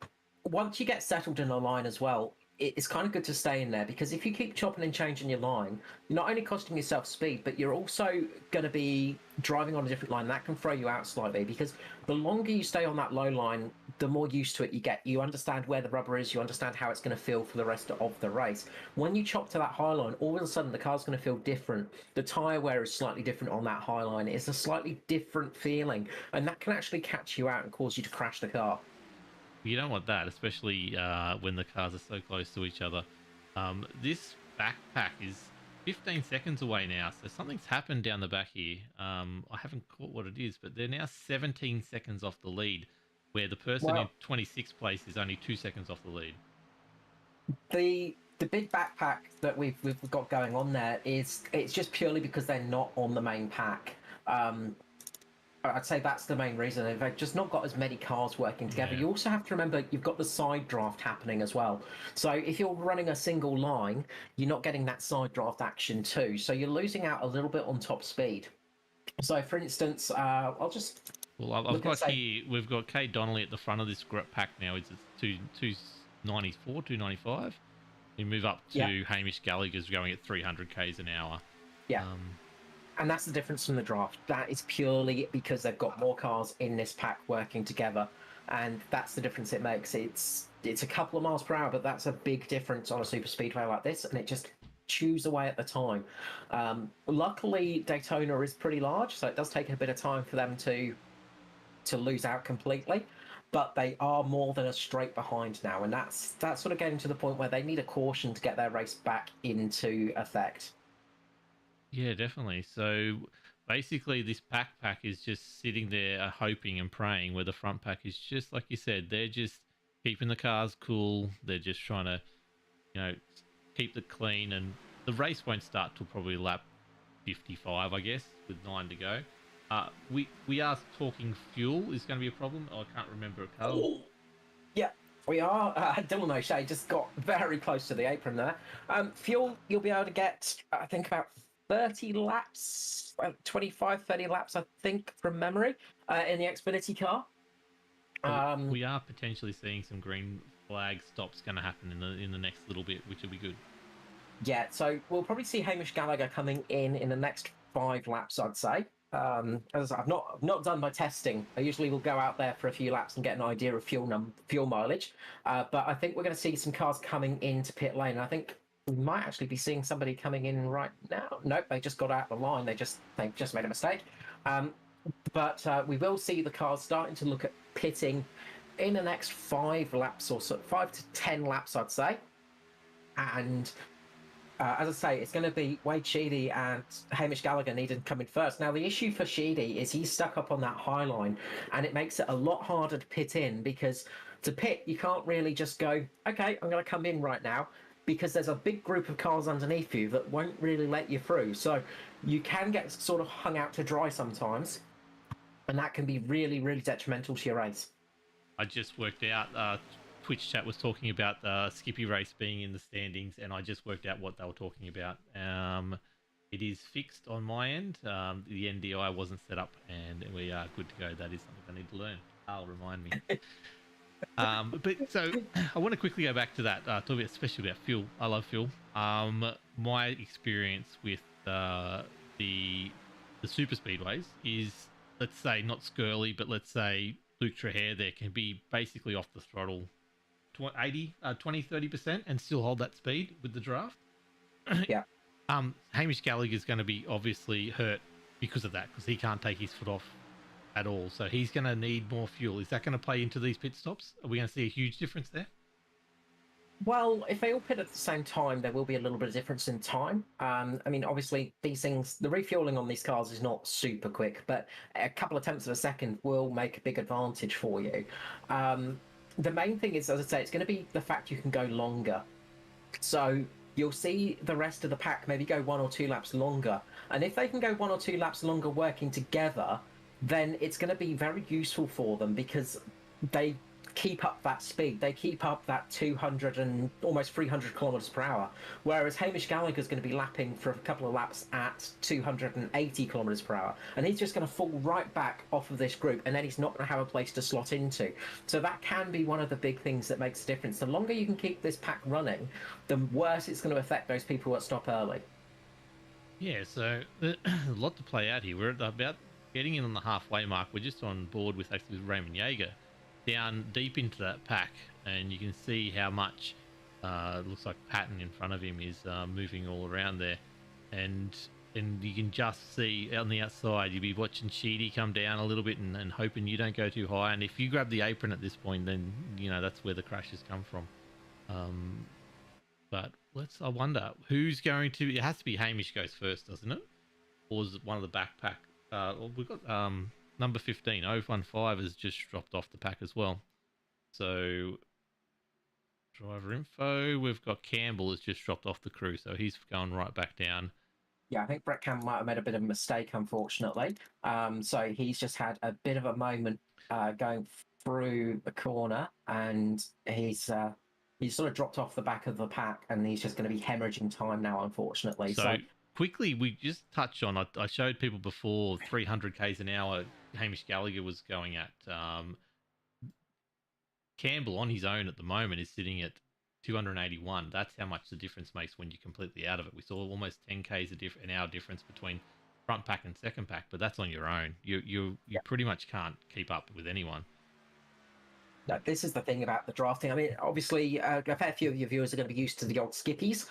once you get settled in a line as well, it's kind of good to stay in there because if you keep chopping and changing your line, you're not only costing yourself speed, but you're also going to be driving on a different line. That can throw you out slightly because the longer you stay on that low line, the more used to it you get. You understand where the rubber is, you understand how it's going to feel for the rest of the race. When you chop to that high line, all of a sudden the car's going to feel different. The tyre wear is slightly different on that high line. It's a slightly different feeling, and that can actually catch you out and cause you to crash the car. You don't want that, especially when the cars are so close to each other. This backpack is 15 seconds away now, so something's happened down the back here. I haven't caught what it is, but they're now 17 seconds off the lead, where the person in 26th place is only 2 seconds off the lead. The big backpack that we've got going on there it's just purely because they're not on the main pack. I'd say that's the main reason. They've just not got as many cars working together. Yeah. You also have to remember you've got the side draft happening as well. So if you're running a single line, you're not getting that side draft action too. So you're losing out a little bit on top speed. So for instance, I'll just... Well, I've got here, we've got Kate Donnelly at the front of this pack now. It's 294, 295. We move up to Hamish Gallagher's going at 300 k's an hour. Yeah. And that's the difference from the draft. That is purely because they've got more cars in this pack working together. And that's the difference it makes. It's a couple of miles per hour, but that's a big difference on a super speedway like this. And it just chews away at the time. Luckily, Daytona is pretty large, so it does take a bit of time for them to lose out completely. But they are more than a straight behind now. And that's sort of getting to the point where they need a caution to get their race back into effect. Yeah, definitely. So basically this backpack is just sitting there hoping and praying, where the front pack is just, like you said, they're just keeping the cars cool. They're just trying to, keep it clean. And the race won't start till probably lap 55, I guess, with 9 to go. We are talking fuel is going to be a problem. I can't remember a car. Yeah, we are. Dylan O'Shea just got very close to the apron there. Fuel, you'll be able to get, I think, about 30 laps, 25, 30 laps, I think, from memory, in the Xfinity car. We are potentially seeing some green flag stops going to happen in the next little bit, which will be good. Yeah, so we'll probably see Hamish Gallagher coming in the next 5 laps, I'd say. As I've not done my testing. I usually will go out there for a few laps and get an idea of fuel mileage. But I think we're going to see some cars coming into pit lane. I think we might actually be seeing somebody coming in right now. Nope, they just got out the line. They've just made a mistake. But we will see the cars starting to look at pitting in the next 5 laps or so, 5 to 10 laps, I'd say. And as I say, it's going to be Wade Sheedy and Hamish Gallagher needing to come in first. Now, the issue for Sheedy is he's stuck up on that high line, and it makes it a lot harder to pit in, because to pit, you can't really just go, okay, I'm going to come in right now, because there's a big group of cars underneath you that won't really let you through. So you can get sort of hung out to dry sometimes, and that can be really, really detrimental to your race. I just worked out, Twitch chat was talking about the Skippy race being in the standings, and I just worked out what they were talking about. It is fixed on my end. The NDI wasn't set up, and we are good to go. That is something I need to learn. I'll remind me. But so I want to quickly go back to that, talk about, especially about fuel. I love fuel. My experience with the super speedways is, let's say not Skirley, but let's say Luke Trahair there can be basically off the throttle 20-30% and still hold that speed with the draft. Yeah. Hamish Gallagher is going to be obviously hurt because of that, because he can't take his foot off at all. So he's going to need more fuel. Is that going to play into these pit stops? Are we going to see a huge difference there? Well, if they all pit at the same time, there will be a little bit of difference in time. I mean, obviously, these things, the refueling on these cars is not super quick, but a couple of tenths of a second will make a big advantage for you. The main thing is, as I say, it's going to be the fact you can go longer. So you'll see the rest of the pack maybe go 1 or 2 laps longer. And if they can go 1 or 2 laps longer working together, then it's going to be very useful for them, because they keep up that speed. They keep up that 200 and almost 300 kilometers per hour, whereas Hamish Gallagher is going to be lapping for a couple of laps at 280 kilometers per hour, and he's just going to fall right back off of this group, and then he's not going to have a place to slot into. So that can be one of the big things that makes a difference. The longer you can keep this pack running, the worse it's going to affect those people that stop early. Yeah, so a lot to play out here. We're at about getting in on the halfway mark. We're just on board with actually Raymond Yeager down deep into that pack, and you can see how much looks like Patton in front of him is moving all around there, and you can just see on the outside, you'll be watching Sheedy come down a little bit and hoping you don't go too high, and if you grab the apron at this point, then that's where the crashes come from. But I wonder who's going to, it has to be Hamish goes first, doesn't it? Or is it one of the backpack? We've got number 15, 015 has just dropped off the pack as well. So driver info, we've got Campbell has just dropped off the crew, so he's going right back down. Yeah, I think Brett Campbell might have made a bit of a mistake, unfortunately. So he's just had a bit of a moment going through the corner, and he's sort of dropped off the back of the pack, and he's just going to be hemorrhaging time now, unfortunately. So quickly, we just touched on, I showed people before 300 k's an hour Hamish Gallagher was going at. Campbell on his own at the moment is sitting at 281. That's how much the difference makes when you're completely out of it. We saw almost 10 k's an hour difference between front pack and second pack, but that's on your own. You pretty much can't keep up with anyone. No, this is the thing about the drafting. I mean, obviously, a fair few of your viewers are going to be used to the old skippies.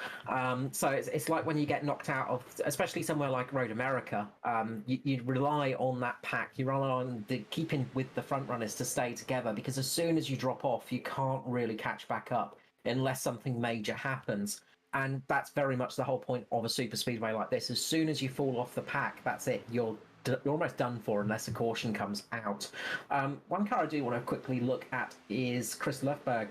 So it's like when you get knocked out of, especially somewhere like Road America, you rely on that pack. You rely on the keeping with the front runners to stay together, because as soon as you drop off, you can't really catch back up unless something major happens. And that's very much the whole point of a super speedway like this. As soon as you fall off the pack, that's it. You're almost done for unless a caution comes out. One car I do want to quickly look at is Chris Löfberg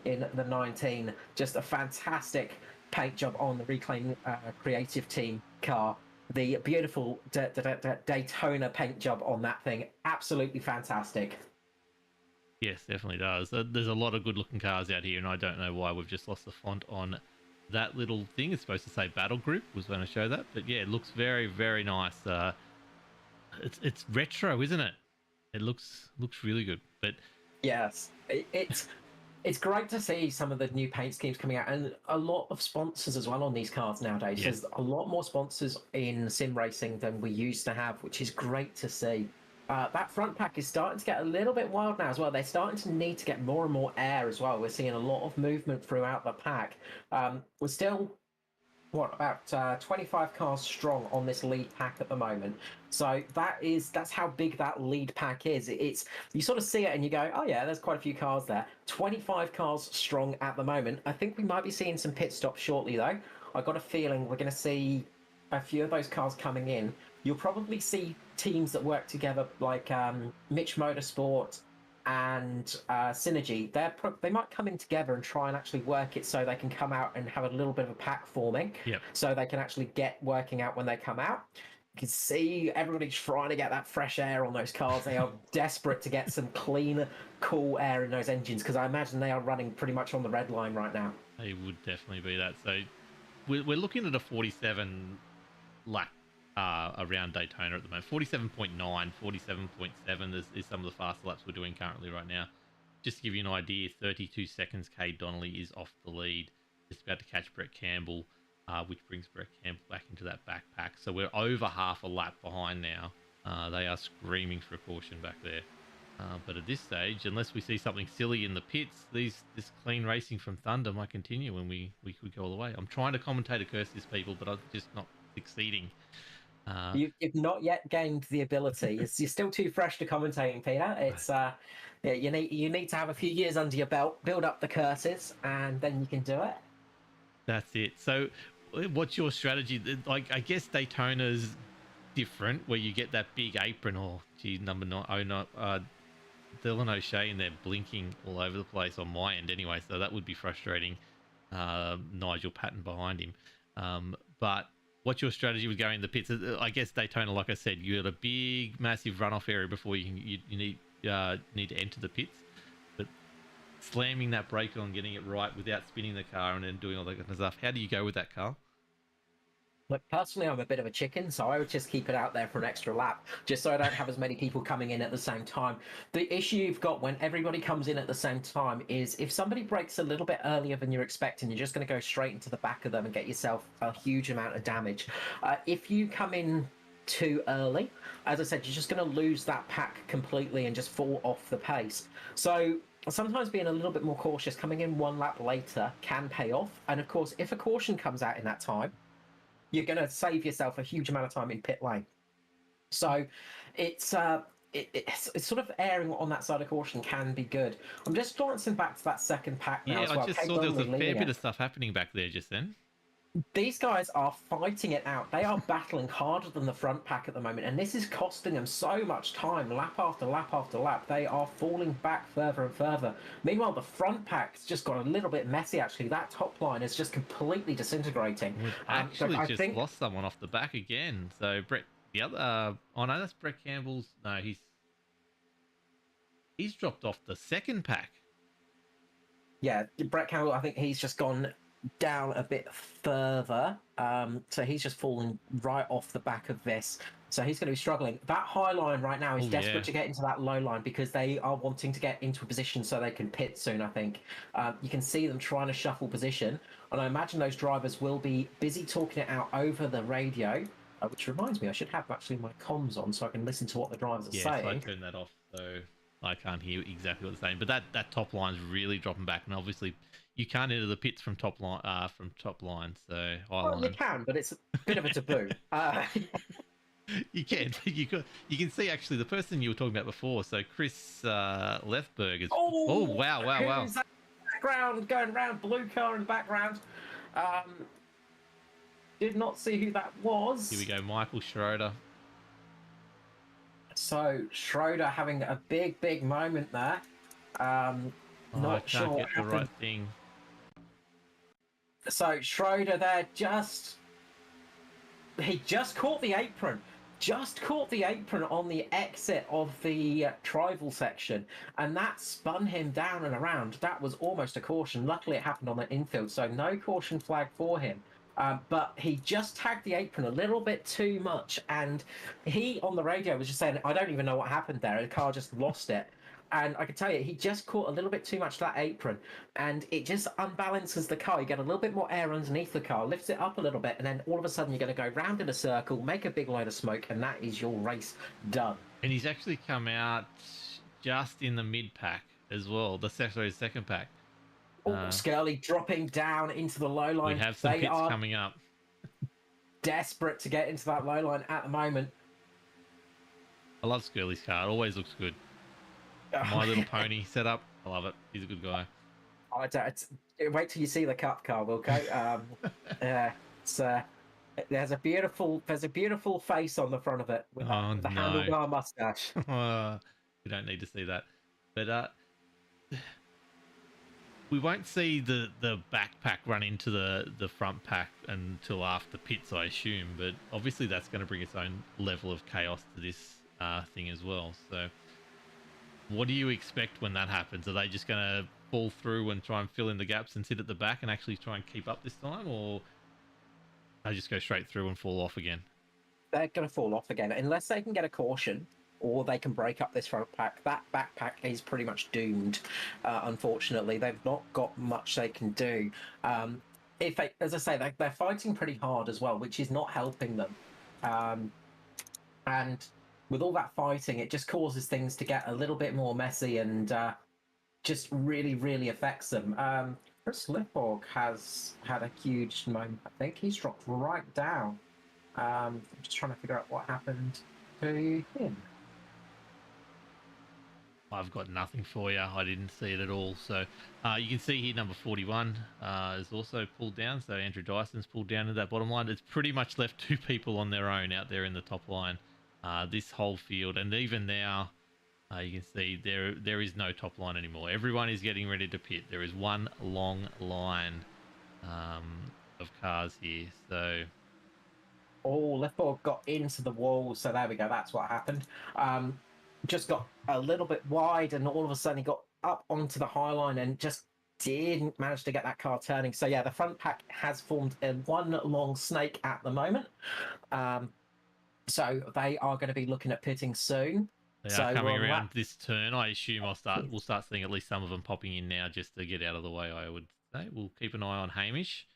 in the 19. Just a fantastic paint job on the Reclaim Creative Team car. The beautiful Daytona paint job on that thing. Absolutely fantastic. Yes, definitely does. There's a lot of good looking cars out here, and I don't know why we've just lost the font on that little thing. It's supposed to say Battle Group, was going to show that, but yeah, it looks very, very nice. It's retro, isn't it? It looks really good. But yes, it's great to see some of the new paint schemes coming out, and a lot of sponsors as well on these cars nowadays. Yes. There's a lot more sponsors in sim racing than we used to have, which is great to see. That front pack is starting to get a little bit wild now as well. They're starting to need to get more and more air as well. We're seeing a lot of movement throughout the pack. We're still what about 25 cars strong on this lead pack at the moment. So that's how big that lead pack is. It's you sort of see it and you go, oh yeah, there's quite a few cars there. 25 cars strong at the moment. I think we might be seeing some pit stops shortly though. I got a feeling we're going to see a few of those cars coming in. You'll probably see teams that work together like Mitch Motorsport and Synergy. They might come in together and try and actually work it so they can come out and have a little bit of a pack forming. Yep. So they can actually get working out when they come out. You can see everybody's trying to get that fresh air on those cars. They are desperate to get some clean, cool air in those engines because I imagine they are running pretty much on the red line right now. They would definitely be that. So we're looking at a 47 lap around Daytona at the moment. 47.9, 47.7 is some of the faster laps we're doing currently right now. Just to give you an idea, 32 seconds Cade Donnelly is off the lead. Just about to catch Brett Campbell, which brings Brett Campbell back into that backpack. So we're over half a lap behind now. They are screaming for a caution back there. But at this stage, unless we see something silly in the pits, this clean racing from Thunder might continue and we could go all the way. I'm trying to commentate a curse this, people, but I'm just not succeeding. You've not yet gained the ability. You're still too fresh to commentating, Peter. It's yeah, you need to have a few years under your belt, build up the curses, and then you can do it. That's it. So what's your strategy? Like, I guess Daytona's different, where you get that big apron. Oh, gee, number 9, Dylan O'Shea in there blinking all over the place on my end anyway, so that would be frustrating. Nigel Patton behind him. But what's your strategy with going in the pits? I guess Daytona, like I said, you got a big, massive runoff area before you need to enter the pits. But slamming that brake on, getting it right without spinning the car and then doing all that kind of stuff. How do you go with that, Carl? Look, personally, I'm a bit of a chicken, so I would just keep it out there for an extra lap, just so I don't have as many people coming in at the same time. The issue you've got when everybody comes in at the same time is if somebody breaks a little bit earlier than you're expecting, you're just going to go straight into the back of them and get yourself a huge amount of damage. If you come in too early, as I said, you're just going to lose that pack completely and just fall off the pace. So sometimes being a little bit more cautious, coming in one lap later can pay off. And of course, if a caution comes out in that time, you're going to save yourself a huge amount of time in pit lane. So it's sort of erring on that side of caution can be good. I'm just glancing back to that second pack now. Yeah, as well. I just saw there was a fair bit of stuff happening back there just then. These guys are fighting it out. They are battling harder than the front pack at the moment, and this is costing them so much time, lap after lap after lap. They are falling back further and further. Meanwhile, the front pack's just got a little bit messy, actually. That top line is just completely disintegrating. We've actually just lost someone off the back again. So Brett, the other, oh no, that's Brett Campbell's. No, he's dropped off the second pack. Yeah, Brett Campbell, I think he's just gone down a bit further, so he's just fallen right off the back of this, so he's going to be struggling. That high line right now is desperate to get into that low line because they are wanting to get into a position so they can pit soon. I think you can see them trying to shuffle position, and I imagine those drivers will be busy talking it out over the radio, which reminds me I should have actually my comms on so I can listen to what the drivers are saying. I turned that off so I can't hear exactly what they're saying, but that top line's really dropping back, and obviously you can't enter the pits from top line. So well, you can, but it's a bit of a taboo. You can, you can see actually the person you were talking about before. So Chris Lethberg is. Oh wow! Who's that background going around? Blue car in the background. Did not see who that was. Here we go, Michael Schroeder. So Schroeder having a big moment there. Not sure what happened. The right thing. So Schroeder there he just caught the apron. Just caught the apron on the exit of the tribal section, and that spun him down and around. That was almost a caution. Luckily, it happened on the infield, so no caution flag for him. But he just tagged the apron a little bit too much, and he, on the radio, was just saying, I don't even know what happened there. The car just lost it. And I can tell you, he just caught a little bit too much of that apron, and it just unbalances the car. You get a little bit more air underneath the car, lifts it up a little bit, and then all of a sudden you're going to go round in a circle, make a big load of smoke, and that is your race done. And he's actually come out just in the mid pack as well, the second pack. Scully dropping down into the low line. We have some pits coming up. desperate to get into that low line at the moment. I love Skirley's car. It always looks good. My Little Pony setup. I love it. He's a good guy. I don't, wait till you see the cup car, Wilco. It's there's a beautiful face on the front of it with the handlebar mustache. We don't need to see that, but we won't see the backpack run into the front pack until after pits, I assume. But obviously that's going to bring its own level of chaos to this thing as well. So what do you expect when that happens? Are they just going to fall through and try and fill in the gaps and sit at the back and actually try and keep up this time, or they just go straight through and fall off again? They're going to fall off again unless they can get a caution or they can break up this front pack. That backpack is pretty much doomed. Unfortunately, they've not got much they can do. If they, as I say, they're fighting pretty hard as well, which is not helping them. And with all that fighting, it just causes things to get a little bit more messy and just really affects them. Chris Lipborg has had a huge moment. I think he's dropped right down. I'm just trying to figure out what happened to him. I've got nothing for you. I didn't see it at all. So you can see here number 41 is also pulled down. So Andrew Dyson's pulled down to that bottom line. It's pretty much left two people on their own out there in the top line. This whole field, and even now, you can see there is no top line anymore. Everyone is getting ready to pit. There is one long line of cars here. So, Lithborg got into the wall. So there we go. That's what happened. Just got a little bit wide, and all of a sudden he got up onto the high line and just didn't manage to get that car turning. So yeah, the front pack has formed one long snake at the moment. So they are going to be looking at pitting soon. They are coming around this turn. I assume we'll start seeing at least some of them popping in now just to get out of the way, I would say. We'll keep an eye on Hamish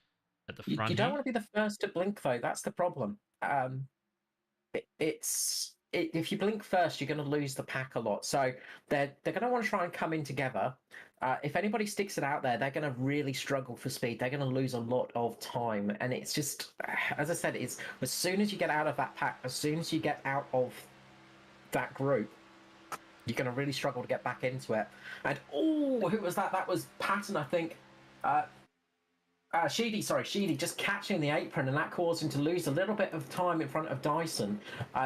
at the front. You don't want to be the first to blink, though. That's the problem. If you blink first, you're going to lose the pack a lot. So they're going to want to try and come in together. If anybody sticks it out there, they're going to really struggle for speed. They're going to lose a lot of time. And it's just, as I said, it's as soon as you get out of that pack, as soon as you get out of that group, you're going to really struggle to get back into it. And, who was that? That was Patton, I think. Sheedy just catching the apron, and that caused him to lose a little bit of time in front of Dyson.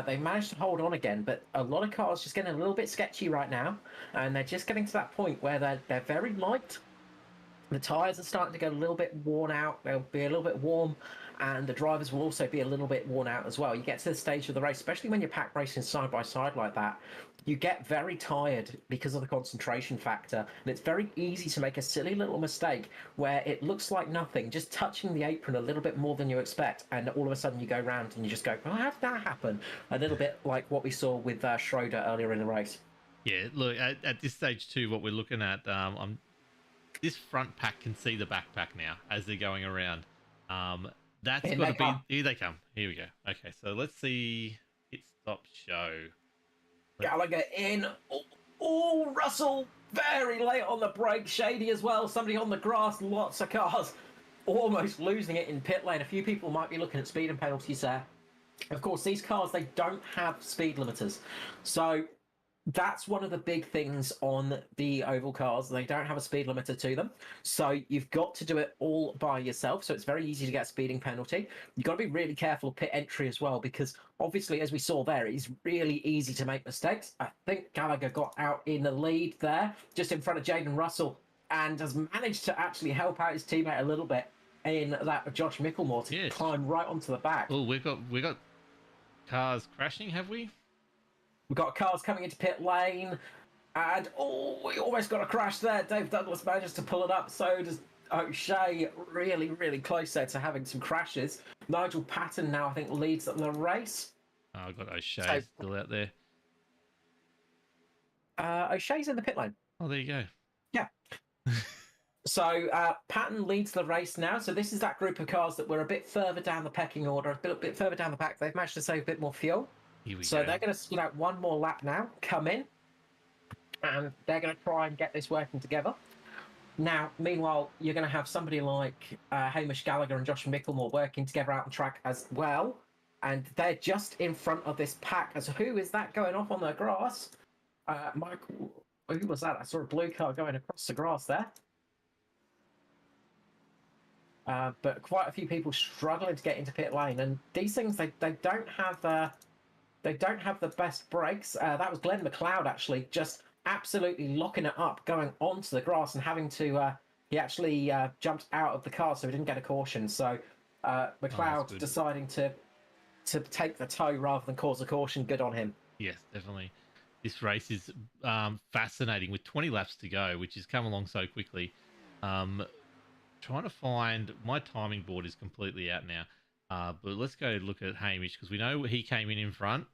They managed to hold on again, but a lot of cars just getting a little bit sketchy right now, and they're just getting to that point where they're very light. The tyres are starting to get a little bit worn out. They'll be a little bit warm, and the drivers will also be a little bit worn out as well. You get to the stage of the race, especially when you're pack racing side by side like that, you get very tired because of the concentration factor, and it's very easy to make a silly little mistake where it looks like nothing, just touching the apron a little bit more than you expect, and all of a sudden you go round and you just go, oh, how did that happen? A little bit like what we saw with Schroeder earlier in the race. Yeah, look, at this stage too, what we're looking at, this front pack can see the backpack now as they're going around. That's got to be... Here they come. Here we go. Okay, so let's see. Pit stop show. Gallagher in. Russell very late on the brake. Shady as well. Somebody on the grass. Lots of cars almost losing it in pit lane. A few people might be looking at speed and penalties there. Of course, these cars, they don't have speed limiters. So that's one of the big things on the oval cars. They don't have a speed limiter to them. So you've got to do it all by yourself. So it's very easy to get a speeding penalty. You've got to be really careful of pit entry as well, because obviously, as we saw there, it's really easy to make mistakes. I think Gallagher got out in the lead there, just in front of Jaden Russell, and has managed to actually help out his teammate a little bit in that Josh Micklemore to climb right onto the back. Oh, we got cars crashing, have we? We've got cars coming into pit lane, and we almost got a crash there. Dave Douglas manages to pull it up. So does O'Shea. Really close there to having some crashes. Nigel Patton now, I think, leads the race. Oh, I've got O'Shea still out there. O'Shea's in the pit lane. Oh, there you go. Yeah. So Patton leads the race now. So this is that group of cars that were a bit further down the pecking order, a bit further down the pack. They've managed to save a bit more fuel. So they're going to spin out one more lap now, come in, and they're going to try and get this working together. Now, meanwhile, you're going to have somebody like Hamish Gallagher and Josh Micklemore working together out on track as well. And they're just in front of this pack. As who is that going off on the grass? Michael, who was that? I saw a blue car going across the grass there. But quite a few people struggling to get into pit lane. And these things, they don't have the best brakes. That was Glenn McLeod actually just absolutely locking it up, going onto the grass and having to. He actually jumped out of the car, so he didn't get a caution. So McLeod deciding to take the tow rather than cause a caution. Good on him. Yes, definitely. This race is fascinating with 20 laps to go, which has come along so quickly. Trying to find my timing board is completely out now. But let's go look at Hamish because we know he came in front.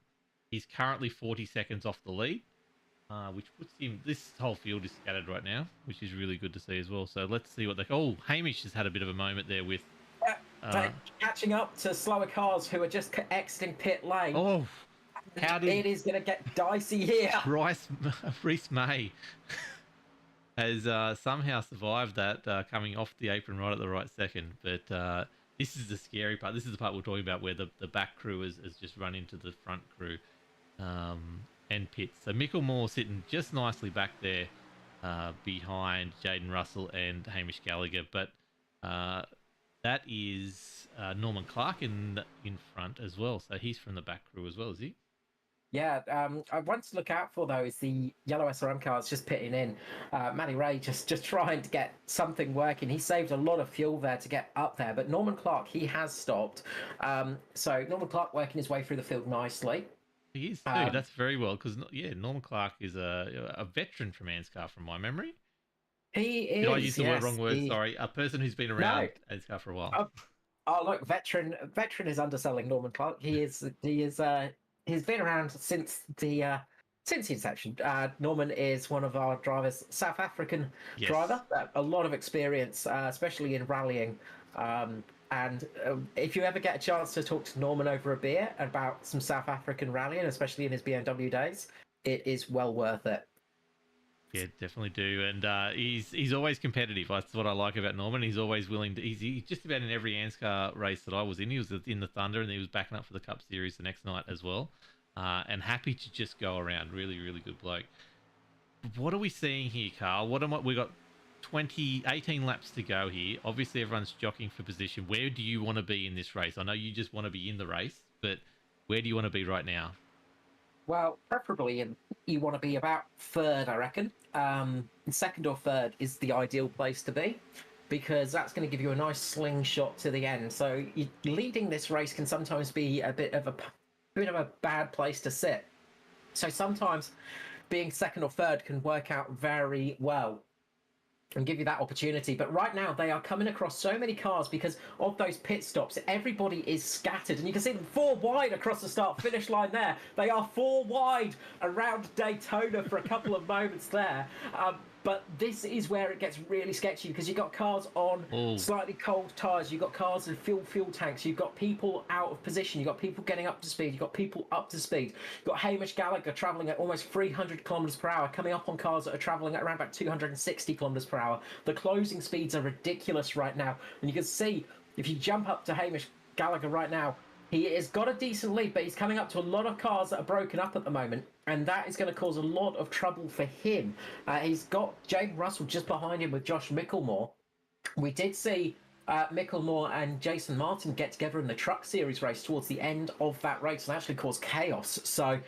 He's currently 40 seconds off the lead, which puts him. This whole field is scattered right now, which is really good to see as well. So let's see what they. Oh, Hamish has had a bit of a moment there with catching up to slower cars who are just exiting pit lane. Oh, how did it is going to get dicey here? Reese May has somehow survived that coming off the apron right at the right second. But this is the scary part. This is the part we're talking about where the back crew has just run into the front crew and pits. So Micklemore sitting just nicely back there behind Jaden Russell and Hamish Gallagher. But that is Norman Clark in front as well. So he's from the back crew as well, is he? Yeah, I want to look out for though is the yellow SRM cars just pitting in. Matty Ray just trying to get something working. He saved a lot of fuel there to get up there, but Norman Clark, he has stopped. So Norman Clark working his way through the field nicely. He is too. That's very well because Norman Clark is a veteran from ANZCAR from my memory. He is. Did I use the wrong word? Sorry, a person who's been around ANZCAR for a while. Oh look, veteran is underselling Norman Clark. He's been around since the inception. Norman is one of our drivers, South African driver, a lot of experience, especially in rallying. And if you ever get a chance to talk to Norman over a beer about some South African rallying, especially in his BMW days, it is well worth it. Yeah, definitely do. And he's always competitive. That's what I like about Norman. He's always willing to. He's just about in every ANZCAR race that I was in. He was in the Thunder, and he was backing up for the Cup Series the next night as well. And happy to just go around. Really, really good bloke. What are we seeing here, Carl? We got 18 laps to go here. Obviously, everyone's jockeying for position. Where do you want to be in this race? I know you just want to be in the race, but where do you want to be right now? Well, preferably you want to be about third, I reckon. Second or third is the ideal place to be because that's going to give you a nice slingshot to the end. So leading this race can sometimes be a bit of a bad place to sit. So sometimes being second or third can work out very well and give you that opportunity. But right now they are coming across so many cars because of those pit stops. Everybody is scattered and you can see them 4 wide across the start finish line there. They are 4 wide around Daytona for a couple of moments there. But this is where it gets really sketchy because you've got cars on slightly cold tyres, you've got cars with fuel tanks, you've got people out of position, you've got people getting up to speed, you've got people up to speed. You've got Hamish Gallagher travelling at almost 300 kilometres per hour, coming up on cars that are travelling at around about 260 kilometres per hour. The closing speeds are ridiculous right now. And you can see, if you jump up to Hamish Gallagher right now, he has got a decent lead, but he's coming up to a lot of cars that are broken up at the moment, and that is going to cause a lot of trouble for him. He's got Jaden Russell just behind him with Josh Micklemore. We did see Micklemore and Jason Martin get together in the Truck Series race towards the end of that race and actually cause chaos. So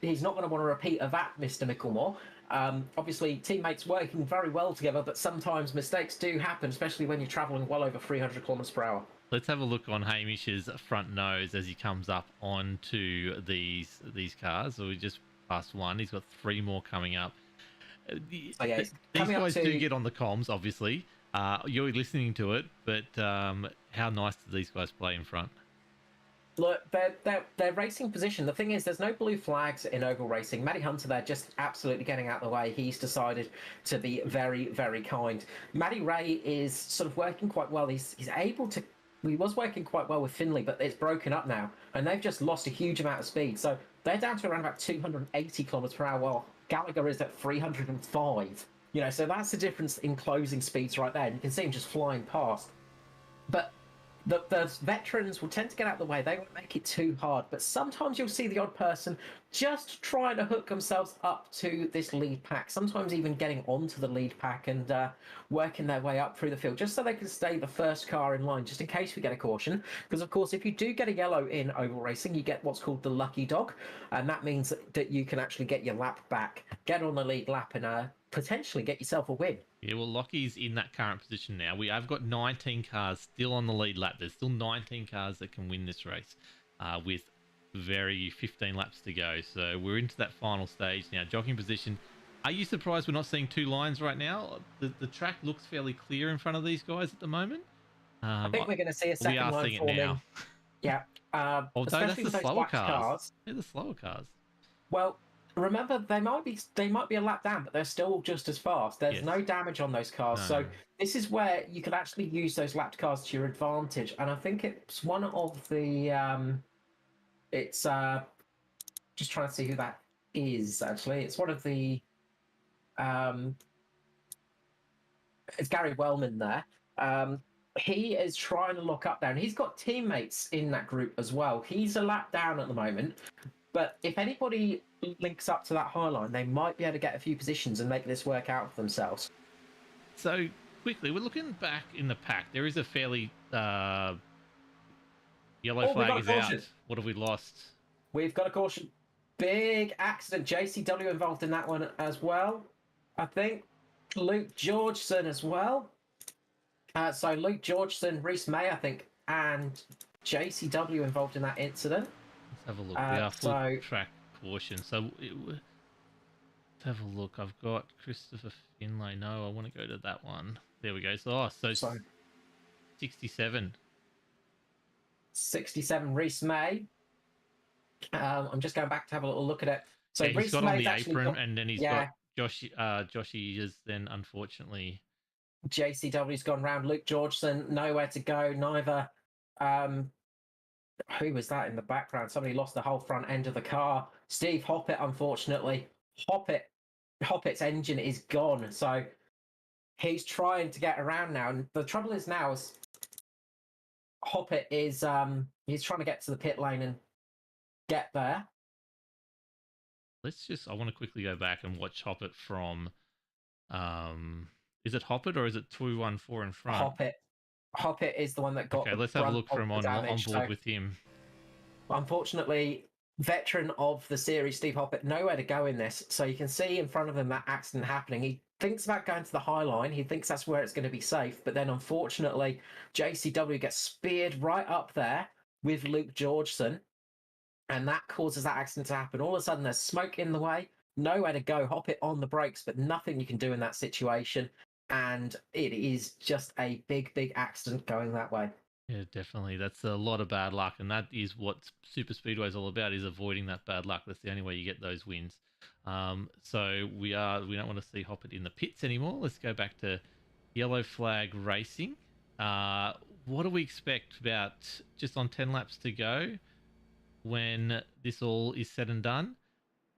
he's not going to want to repeat of that, Mr. Micklemore. Obviously, teammates working very well together, but sometimes mistakes do happen, especially when you're travelling well over 300 kilometres per hour. Let's have a look on Hamish's front nose as he comes up onto these cars. So we just passed one. He's got 3 more coming up. These guys do get on the comms, obviously. You're listening to it, but how nice do these guys play in front? Look, they're racing position. The thing is, there's no blue flags in oval racing. Matty Hunter there just absolutely getting out of the way. He's decided to be very, very kind. Matty Ray is sort of working quite well. He's able to... He was working quite well with Finley, but it's broken up now, and they've just lost a huge amount of speed. So they're down to around about 280 kilometers per hour, while Gallagher is at 305. So that's the difference in closing speeds right there. And you can see him just flying past. But the veterans will tend to get out of the way. They won't make it too hard. But sometimes you'll see the odd person just trying to hook themselves up to this lead pack, sometimes even getting onto the lead pack and working their way up through the field, just so they can stay the first car in line, just in case we get a caution. Because, of course, if you do get a yellow in oval racing, you get what's called the lucky dog. And that means that you can actually get your lap back, get on the lead lap, and potentially get yourself a win. Yeah, well, Lockie's in that current position now. I've got 19 cars still on the lead lap. There's still 19 cars that can win this race with very 15 laps to go. So we're into that final stage now. Jockeying position. Are you surprised we're not seeing two lines right now? The track looks fairly clear in front of these guys at the moment. I think we're going to see a second line We are seeing forming. it now. Yeah. Although that's especially the with those slower black cars. They're the slower cars. Well, remember, they might be a lap down, but they're still just as fast. There's Yes. no damage on those cars, No. so this is where you can actually use those lapped cars to your advantage. And I think it's one of the it's just trying to see who that is. Actually, it's one of the it's Gary Wellman there. He is trying to look up there, and he's got teammates in that group as well. He's a lap down at the moment. But if anybody links up to that high line, they might be able to get a few positions and make this work out for themselves. So, quickly, we're looking back in the pack. There is a fairly yellow flag is out. What have we lost? We've got a caution. Big accident. JCW involved in that one as well, I think. Luke Georgeson as well. So Luke Georgeson, Reese May, I think, and JCW involved in that incident. Let's have a look. We are full track caution. So, let's have a look. I've got Christopher Finlay. No, I want to go to that one. There we go. So 67. 67, Reese May. I'm just going back to have a little look at it. So yeah, he's Reese got on May's the actually apron, and then he's got Joshy is then unfortunately. JCW's gone round. Luke Georgeson, nowhere to go. Neither. Who was that in the background? Somebody lost the whole front end of the car. Steve Hoppett, unfortunately. Hoppett's engine is gone. So he's trying to get around now. And the trouble is now is Hoppett is he's trying to get to the pit lane and get there. I want to quickly go back and watch Hoppett from is it Hoppett or is it 214 in front? Hoppett is the one that got. Okay, let's have a look from on board with him. Unfortunately, veteran of the series, Steve Hoppett, nowhere to go in this. So you can see in front of him that accident happening. He thinks about going to the high line. He thinks that's where it's going to be safe. But then, unfortunately, JCW gets speared right up there with Luke Georgeson. And that causes that accident to happen. All of a sudden, there's smoke in the way. Nowhere to go. Hoppett on the brakes, but nothing you can do in that situation. And it is just a big, big accident going that way. Yeah, definitely. That's a lot of bad luck, and that is what Super Speedway is all about, is avoiding that bad luck. That's the only way you get those wins. So we don't want to see Hoppett in the pits anymore. Let's go back to yellow flag racing. What do we expect about just on 10 laps to go when this all is said and done?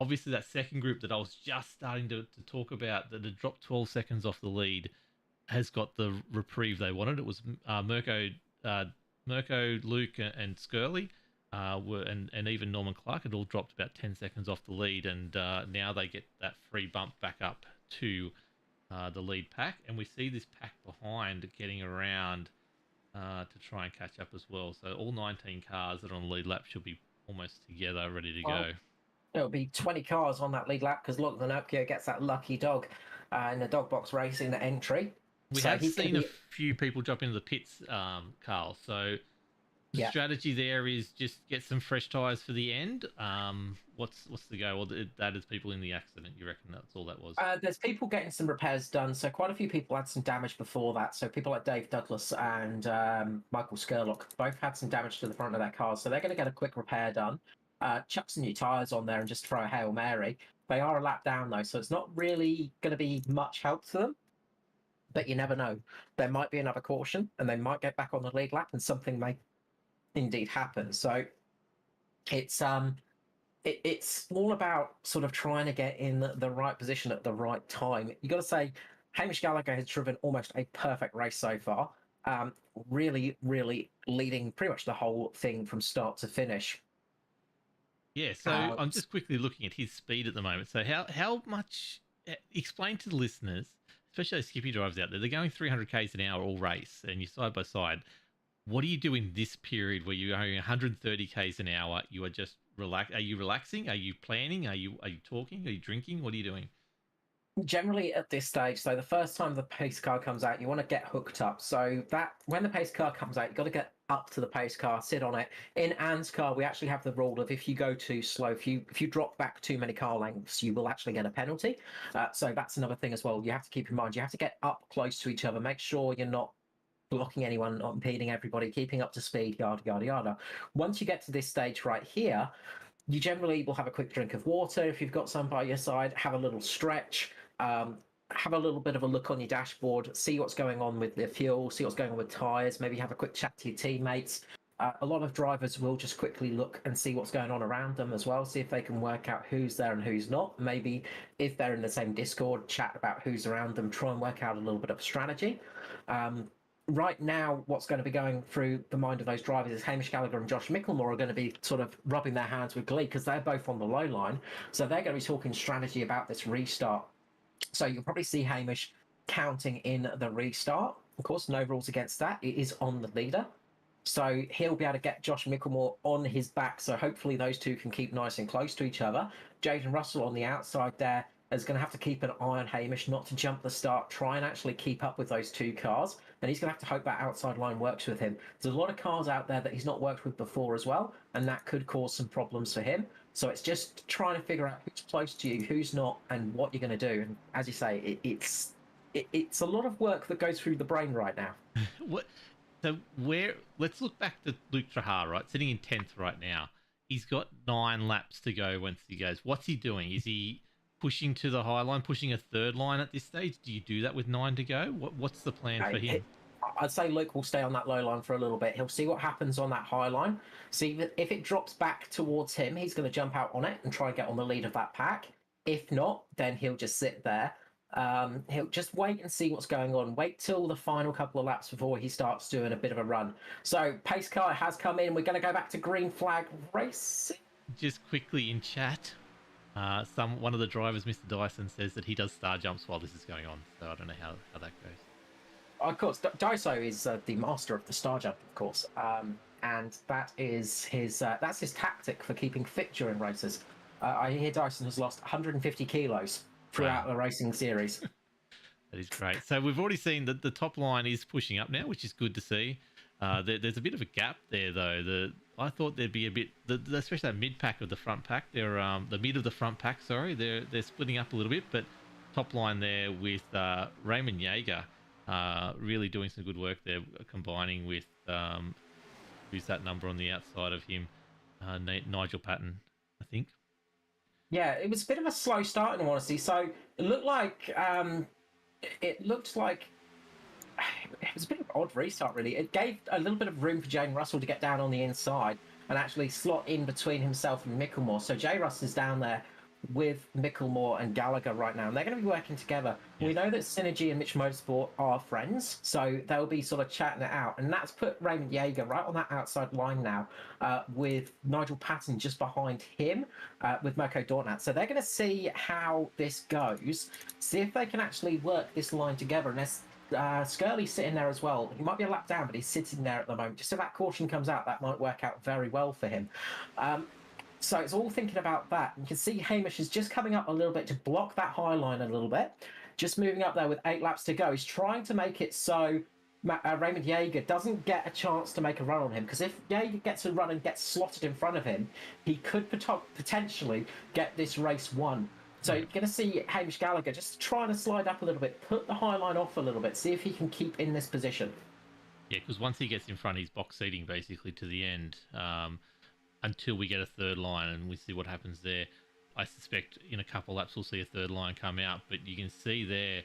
Obviously, that second group that I was just starting to talk about that had dropped 12 seconds off the lead has got the reprieve they wanted. It was Mirko, Luke, and Skirley, and even Norman Clark had all dropped about 10 seconds off the lead, and now they get that free bump back up to the lead pack, and we see this pack behind getting around to try and catch up as well. So all 19 cars that are on the lead lap should be almost together, ready to go. It'll be 20 cars on that lead lap because Lachlan Upkio gets that lucky dog in the dog box racing entry. We have seen a few people drop into the pits, Carl. So the strategy there is just get some fresh tyres for the end. What's the go? Well, that is people in the accident. You reckon that's all that was? There's people getting some repairs done. So quite a few people had some damage before that. So people like Dave Douglas and Michael Skurlock both had some damage to the front of their cars. So they're going to get a quick repair done. Chuck some new tyres on there and just throw a Hail Mary. They are a lap down though, so it's not really going to be much help to them. But you never know. There might be another caution and they might get back on the lead lap and something may indeed happen. So it's it's all about sort of trying to get in the right position at the right time. You got to say, Hamish Gallagher has driven almost a perfect race so far. Really, really leading pretty much the whole thing from start to finish. Yeah, so I'm just quickly looking at his speed at the moment. So how much? Explain to the listeners, especially those Skippy drivers out there. They're going 300 k's an hour all race, and you're side by side. What do you do in this period where you're going 130 k's an hour? You are just relax. Are you relaxing? Are you planning? Are you talking? Are you drinking? What are you doing? Generally at this stage, so the first time the pace car comes out, you want to get hooked up. So that when the pace car comes out, you've got to get up to the pace car, sit on it. In ANZCAR, we actually have the rule of if you go too slow, if you drop back too many car lengths, you will actually get a penalty. So that's another thing as well. You have to keep in mind. You have to get up close to each other. Make sure you're not blocking anyone, not impeding everybody, keeping up to speed, yada yada yada. Once you get to this stage right here, you generally will have a quick drink of water if you've got some by your side, have a little stretch, have a little bit of a look on your dashboard, see what's going on with the fuel, see what's going on with tyres, maybe have a quick chat to your teammates. A lot of drivers will just quickly look and see what's going on around them as well, see if they can work out who's there and who's not. Maybe if they're in the same Discord, chat about who's around them, try and work out a little bit of strategy. Right now, what's going to be going through the mind of those drivers is Hamish Gallagher and Josh Micklemore are going to be sort of rubbing their hands with glee because they're both on the low line. So they're going to be talking strategy about this restart. So you'll probably see Hamish counting in the restart. Of course, no rules against that. It is on the leader. So he'll be able to get Josh Micklemore on his back. So hopefully those two can keep nice and close to each other. Jaden Russell on the outside there is going to have to keep an eye on Hamish, not to jump the start, try and actually keep up with those two cars. And he's going to have to hope that outside line works with him. There's a lot of cars out there that he's not worked with before as well, and that could cause some problems for him. So it's just trying to figure out who's close to you, who's not, and what you're going to do. And as you say, it's a lot of work that goes through the brain right now. What? So let's look back to Luke Trahar, right? Sitting in 10th right now. He's got 9 laps to go once he goes. What's he doing? Is he pushing to the high line, pushing a third line at this stage? Do you do that with 9 to go? What's the plan for him? I'd say Luke will stay on that low line for a little bit. He'll see what happens on that high line. See that if it drops back towards him, he's going to jump out on it and try and get on the lead of that pack. If not, then he'll just sit there. He'll just wait and see what's going on. Wait till the final couple of laps before he starts doing a bit of a run. So pace car has come in. We're going to go back to green flag racing. Just quickly in chat, one of the drivers, Mr. Dyson, says that he does star jumps while this is going on. So I don't know how that goes. Of course, Daiso is the master of the star jump, of course, and that is that's his tactic for keeping fit during races. I hear Dyson has lost 150 kilos throughout the racing series. That is great. So we've already seen that the top line is pushing up now, which is good to see. There's a bit of a gap there, though. I thought there'd be a bit, especially that mid pack of the front pack. They're the mid of the front pack. Sorry, they're splitting up a little bit, but top line there with Raymond Yeager. Really doing some good work there, combining with who's that number on the outside of him, Nigel Patton, I think. Yeah, it was a bit of a slow start in all honesty. So it looked like it was a bit of an odd restart really. It gave a little bit of room for Jane Russell to get down on the inside and actually slot in between himself and Micklemore. So Jay Russ is down there with Micklemore and Gallagher right now, and they're going to be working together. Yes. We know that Synergy and Mitch Motorsport are friends, so they'll be sort of chatting it out, and that's put Raymond Yeager right on that outside line now, with Nigel Patton just behind him, with Mirko Dornat. So they're going to see how this goes, see if they can actually work this line together, and there's Skirley sitting there as well. He might be a lap down, but he's sitting there at the moment. Just if that caution comes out, that might work out very well for him. So it's all thinking about that. You can see Hamish is just coming up a little bit to block that high line a little bit. Just moving up there with 8 laps to go. He's trying to make it so Raymond Yeager doesn't get a chance to make a run on him. Because if Yeager gets a run and gets slotted in front of him, he could potentially get this race won. So you're going to see Hamish Gallagher just trying to slide up a little bit, put the high line off a little bit, see if he can keep in this position. Yeah, because once he gets in front, he's box seating basically to the end. Until we get a third line and we see what happens there. I suspect in a couple laps we'll see a third line come out, but you can see there,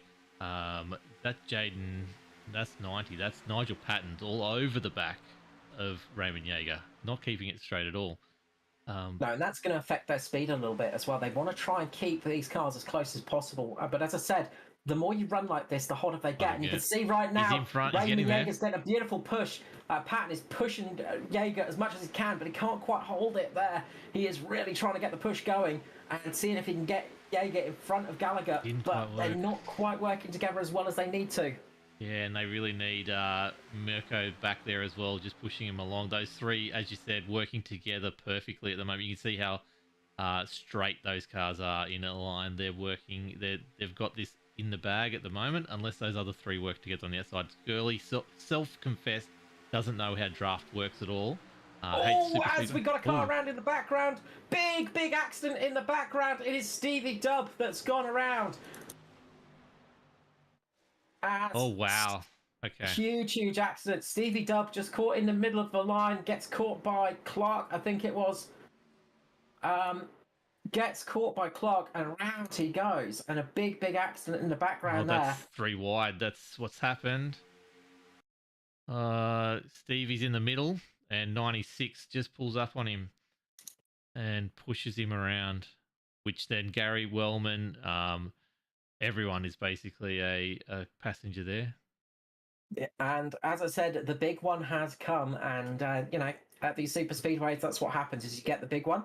that's Jaden, that's 90, that's Nigel Patton's all over the back of Raymond Yeager, not keeping it straight at all. No, and that's going to affect their speed a little bit as well. They want to try and keep these cars as close as possible. But as I said, the more you run like this, the hotter they get. And you can see right now, in front, he's Raymond getting there. Jaeger's getting a beautiful push. Patton is pushing Jaeger as much as he can, but he can't quite hold it there. He is really trying to get the push going and seeing if he can get Jaeger in front of Gallagher. But they're not quite working together as well as they need to. Yeah, and they really need Mirko back there as well, just pushing him along. Those three, as you said, working together perfectly at the moment. You can see how straight those cars are in a line. They're working. They've got this in the bag at the moment, unless those other three work together on the outside. Gurley, self-confessed, doesn't know how draft works at all. As we got a car around in the background. Big accident in the background. It is Stevie Dubb that's gone around. Oh, wow. Okay. Huge accident. Stevie Dubb just caught in the middle of the line, gets caught by Clark, I think it was. Gets caught by Clark, and around he goes. And a big accident in the background there. That's 3 wide. That's what's happened. Stevie's in the middle, and 96 just pulls up on him and pushes him around, which then Gary Wellman, everyone is basically a passenger there. And as I said, the big one has come, and at these super speedways, that's what happens: is you get the big one,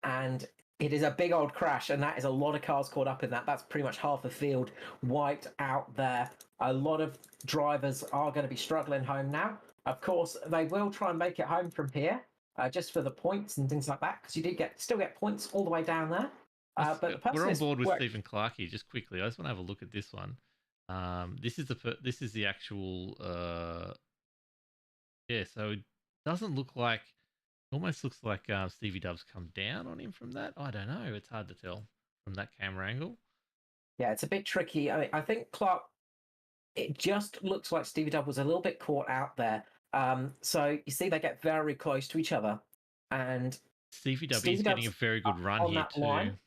and it is a big old crash, and that is a lot of cars caught up in that. That's pretty much half the field wiped out there. A lot of drivers are going to be struggling home now. Of course, they will try and make it home from here, just for the points and things like that, because you still get points all the way down there. But the we're on board with Stephen Clarkey. Just quickly, I just want to have a look at this one. This is the actual. So it doesn't look like. It almost looks like Stevie Dubb's come down on him from that. I don't know. It's hard to tell from that camera angle. Yeah, it's a bit tricky. I think Clark. It just looks like Stevie Dubb was a little bit caught out there. So you see, they get very close to each other, and Stevie Dubb is getting a very good run here too. Line,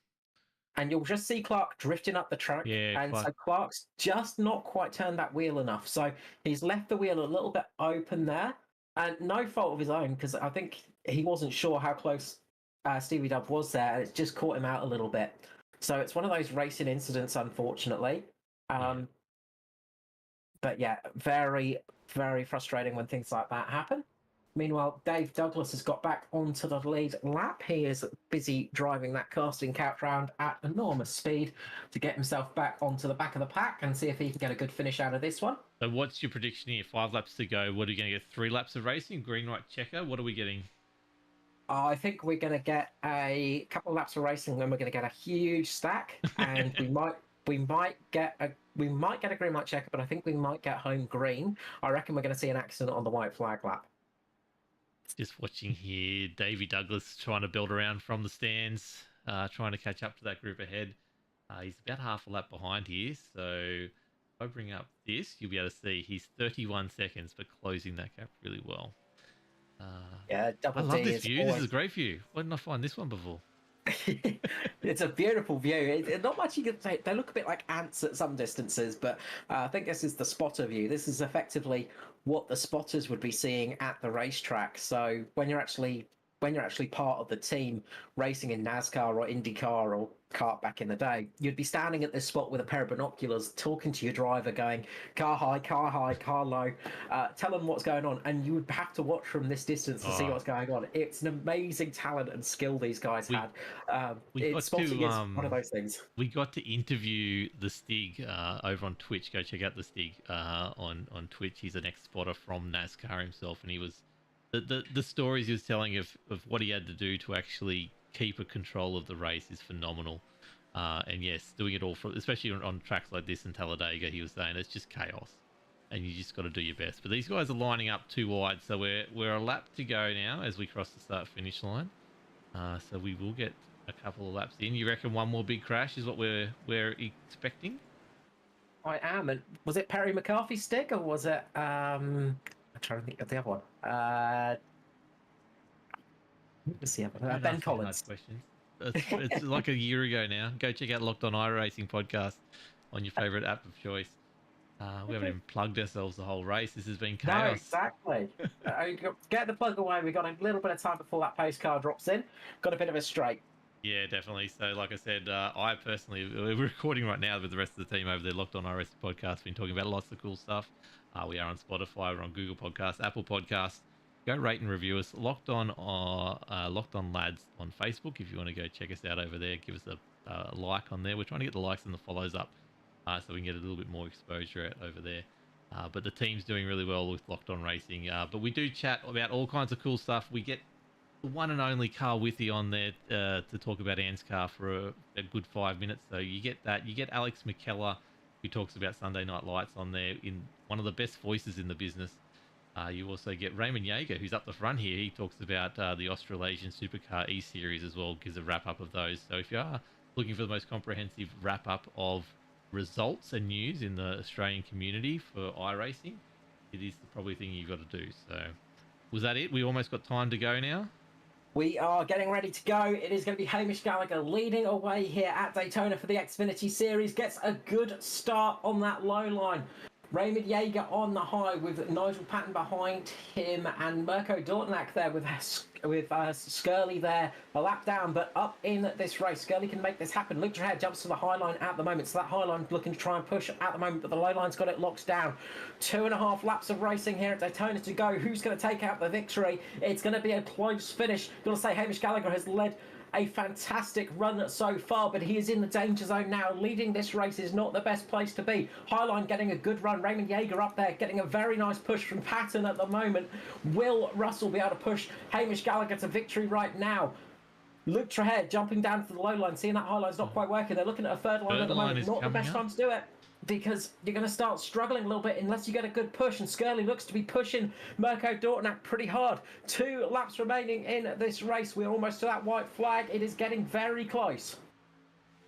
and you'll just see Clark drifting up the track. Yeah, and so Clark's just not quite turned that wheel enough. So he's left the wheel a little bit open there, and no fault of his own, because I think he wasn't sure how close Stevie Dubb was there, and it's just caught him out a little bit. So it's one of those racing incidents, unfortunately. But yeah, very frustrating when things like that happen. Meanwhile, Dave Douglas has got back onto the lead lap. He is busy driving that casting couch round at enormous speed to get himself back onto the back of the pack and see if he can get a good finish out of this one. So what's your prediction here? 5 laps to go. What are you going to get? 3 laps of racing? Green, white, checker? What are we getting? I think we're going to get a couple of laps of racing, then we're going to get a huge stack, and we might get a green light checker, but I think we might get home green. I reckon we're going to see an accident on the white flag lap. Just watching here, Davey Douglas trying to build around from the stands, trying to catch up to that group ahead. He's about half a lap behind here, so if I bring up this, you'll be able to see he's 31 seconds, but closing that gap really well. Yeah, I love this view. This is a great view. Why didn't I find this one before? It's a beautiful view. Not much you can say. They look a bit like ants at some distances, but I think this is the spotter view. This is effectively what the spotters would be seeing at the racetrack. So when you're actually part of the team racing in NASCAR or IndyCar or kart back in the day, you'd be standing at this spot with a pair of binoculars talking to your driver going, car high, car low, tell them what's going on, and you would have to watch from this distance to see what's going on. It's an amazing talent and skill these guys had. Spotting is one of those things. We got to interview the Stig over on Twitch. Go check out the Stig on Twitch. He's an ex-spotter from NASCAR himself, and he was the stories he was telling of what he had to do to actually keep a control of the race is phenomenal. And yes, doing it all especially on tracks like this in Talladega, he was saying it's just chaos, and you just got to do your best. But these guys are lining up 2 wide, so we're a lap to go now as we cross the start finish line. So we will get a couple of laps in. You reckon one more big crash is what we're expecting? I am. And was it Perry McCarthy's stick, or was it I'm trying to think of the other one. Let's see. Ben Collins. It's like a year ago now. Go check out Locked On iRacing podcast on your favorite app of choice. We haven't even plugged ourselves the whole race. This has been No, chaos. exactly. Get the plug away. We've got a little bit of time before that postcard drops in. Got a bit of a straight. Yeah, definitely. So, like I said, I personally, we're recording right now with the rest of the team over there, Locked On RS Podcast. Been talking about lots of cool stuff. We are on Spotify, we're on Google Podcasts, Apple Podcasts. Go rate and review us. Locked On Lads on Facebook. If you want to go check us out over there, give us a like on there. We're trying to get the likes and the follows up so we can get a little bit more exposure over there. But the team's doing really well with Locked On Racing. But we do chat about all kinds of cool stuff. We get the one and only Carl Withy on there to talk about ANZCAR for a good 5 minutes. So you get that. You get Alex McKellar, who talks about Sunday Night Lights on there, in one of the best voices in the business. You also get Raymond Yeager, who's up the front here. He talks about the Australasian Supercar E-Series as well, gives a wrap-up of those. So if you are looking for the most comprehensive wrap-up of results and news in the Australian community for iRacing, it is probably the thing you've got to do. So was that it? We almost got time to go now. We are getting ready to go. It is going to be Hamish Gallagher leading away here at Daytona for the Xfinity Series. Gets a good start on that low line. Raymond Yeager on the high with Nigel Patton behind him and Mirko Dortnack there with Skirley there a lap down, but up in this race. Skirley can make this happen. Luke Traher jumps to the high line at the moment, so that high line looking to try and push at the moment, but the low line's got it locked down. 2.5 laps of racing here at Daytona to go. Who's going to take out the victory? It's going to be a close finish. Got to say, Hamish Gallagher has led a fantastic run so far, but he is in the danger zone now. Leading this race is not the best place to be. Highline getting a good run. Raymond Yeager up there getting a very nice push from Patton at the moment. Will Russell be able to push Hamish Gallagher to victory right now? Luke Traher jumping down to the low line, seeing that high line's not quite working. They're looking at a third line at the moment. Not the best time to do it, because you're going to start struggling a little bit unless you get a good push, and Skirley looks to be pushing Mirko Dortnack pretty hard. 2 laps remaining in this race. We're almost to that white flag. It is getting very close.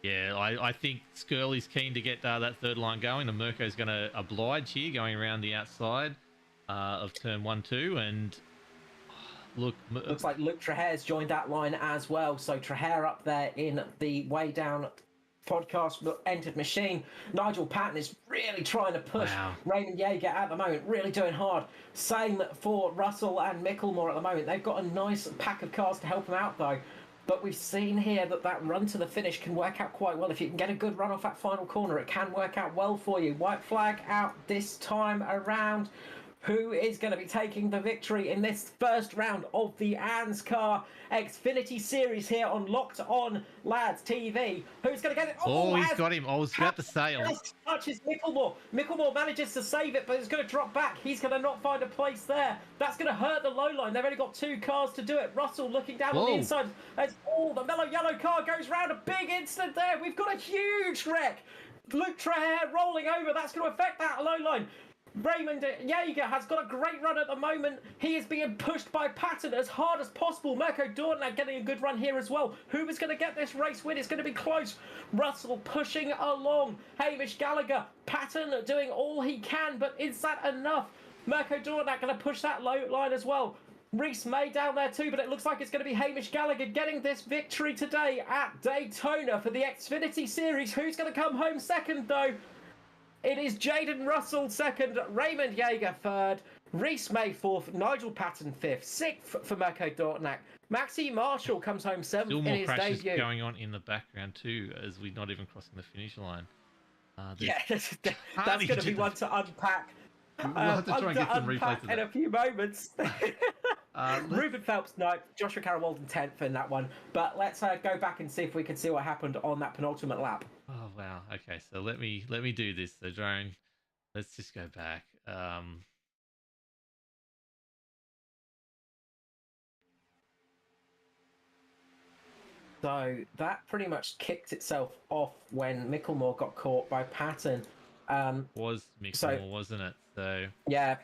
Yeah, I think Skirley's keen to get that third line going, and Mirko's going to oblige here, going around the outside of turn 1-2, and looks like Luke Traher's joined that line as well. So Traher up there in the way down podcast entered machine. Nigel Patton is really trying to push Raymond Yeager at the moment, really doing hard. Same for Russell and Micklemore at the moment. They've got a nice pack of cars to help them out though. But we've seen here that run to the finish can work out quite well. If you can get a good run off that final corner, it can work out well for you. White flag out this time around. Who is going to be taking the victory in this first round of the ANZCAR Xfinity Series here on Locked On Lads TV? Who's going to get it? Oh, he's got him. I was about to say. Touches Micklemore. Micklemore manages to save it, but it's going to drop back. He's going to not find a place there. That's going to hurt the low line. They've only got 2 cars to do it. Russell looking down on the inside. As the mellow yellow car goes round. A big incident there. We've got a huge wreck. Luke Traher rolling over. That's going to affect that low line. Raymond Yeager has got a great run at the moment. He is being pushed by Patton as hard as possible. Mirko Dortnack getting a good run here as well. Who is going to get this race win? It's going to be close. Russell pushing along. Hamish Gallagher. Patton doing all he can, but is that enough? Mirko Dortnack going to push that low line as well. Reese May down there too, but it looks like it's going to be Hamish Gallagher getting this victory today at Daytona for the Xfinity Series. Who's going to come home second though? It is Jaden Russell second, Raymond Yeager third, Reese May fourth, Nigel Patton fifth, sixth for Mirko Dortnack. Maxi Marshall comes home seventh in his debut. Still more crashes going on in the background too, as we're not even crossing the finish line. That's going to be one to unpack. We'll have to try and get some replays of that in a few moments. Ruben Phelps ninth, Joshua Carroll Walden 10th in that one. But let's go back and see if we can see what happened on that penultimate lap. Oh wow. Okay, so let me do this. So drone, let's just go back. So that pretty much kicked itself off when Micklemore got caught by Patton. Was Micklemore, wasn't it? So yeah,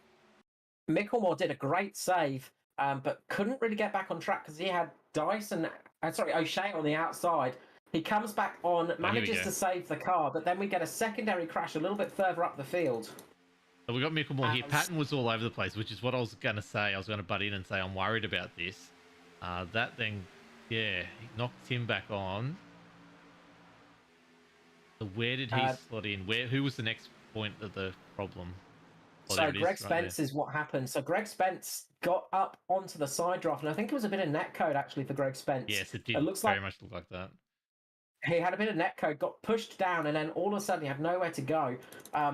Micklemore did a great save, but couldn't really get back on track because he had O'Shea on the outside. He comes back on, manages to save the car, but then we get a secondary crash a little bit further up the field. So we got Micklemore here. Patton was all over the place, which is what I was going to say. I was going to butt in and say I'm worried about this. That then, yeah, he knocked him back on. So where did he slot in? Who was the next point of the problem. Oh, So there it is, Greg right there. Spence is what happened. So Greg Spence got up onto the side draft, and I think it was a bit of net code actually for Greg Spence. Yes, it It did looks very like much look like that. he had a bit of net code, got pushed down, and then all of a sudden he had nowhere to go.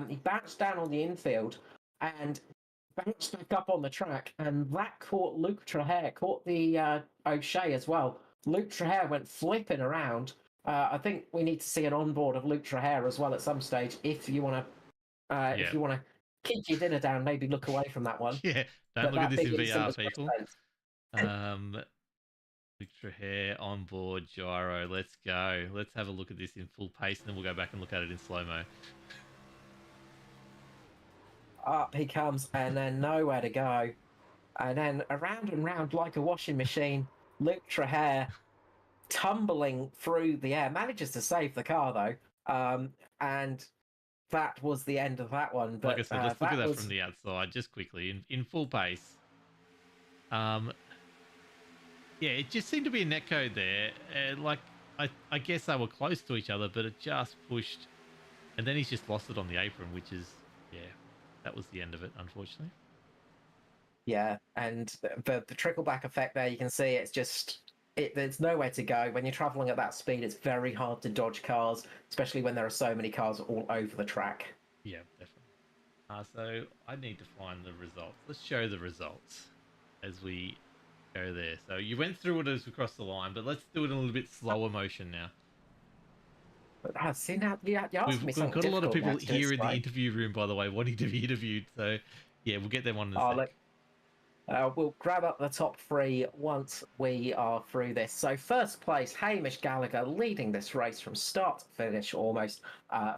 He bounced down on the infield and bounced back up on the track, and that caught Luke Trahair, caught the O'Shea as well. Luke Trahair went flipping around. I think we need to see an onboard of Luke Trahair as well at some stage if you want to Yeah. if you want to keep your dinner down, maybe look away from that one. Yeah, don't But look at that this big in incident VR, was Greg people. Spence. Extra hair on board gyro. Let's go. Let's have a look at this in full pace, and then we'll go back and look at it in slow mo. Up he comes, and then nowhere to go. And then around and round like a washing machine, Luke Trahair tumbling through the air, manages to save the car though. And that was the end of that one. But Like I said, let's look at that was... from the outside just quickly in full pace. Yeah, it just seemed to be a netcode there. Like I guess they were close to each other, but it just pushed, and then he's just lost it on the apron, which is that was the end of it, unfortunately. Yeah, and the trickle-back effect there, you can see it's just... there's nowhere to go. When you're traveling at that speed, it's very hard to dodge cars, especially when there are so many cars all over the track. Yeah, definitely. So I need to find the results. Let's show the results as we go there. So you went through it as we crossed the line, but let's do it in a little bit slower motion now. But see, now you asked me We've something got a lot of people difficult now to here in the describe. interview room, by the way, wanting to be interviewed. So yeah, we'll get them on in a Oh, sec. look. We'll grab up the top three once we are through this. So first place, Hamish Gallagher leading this race from start to finish almost.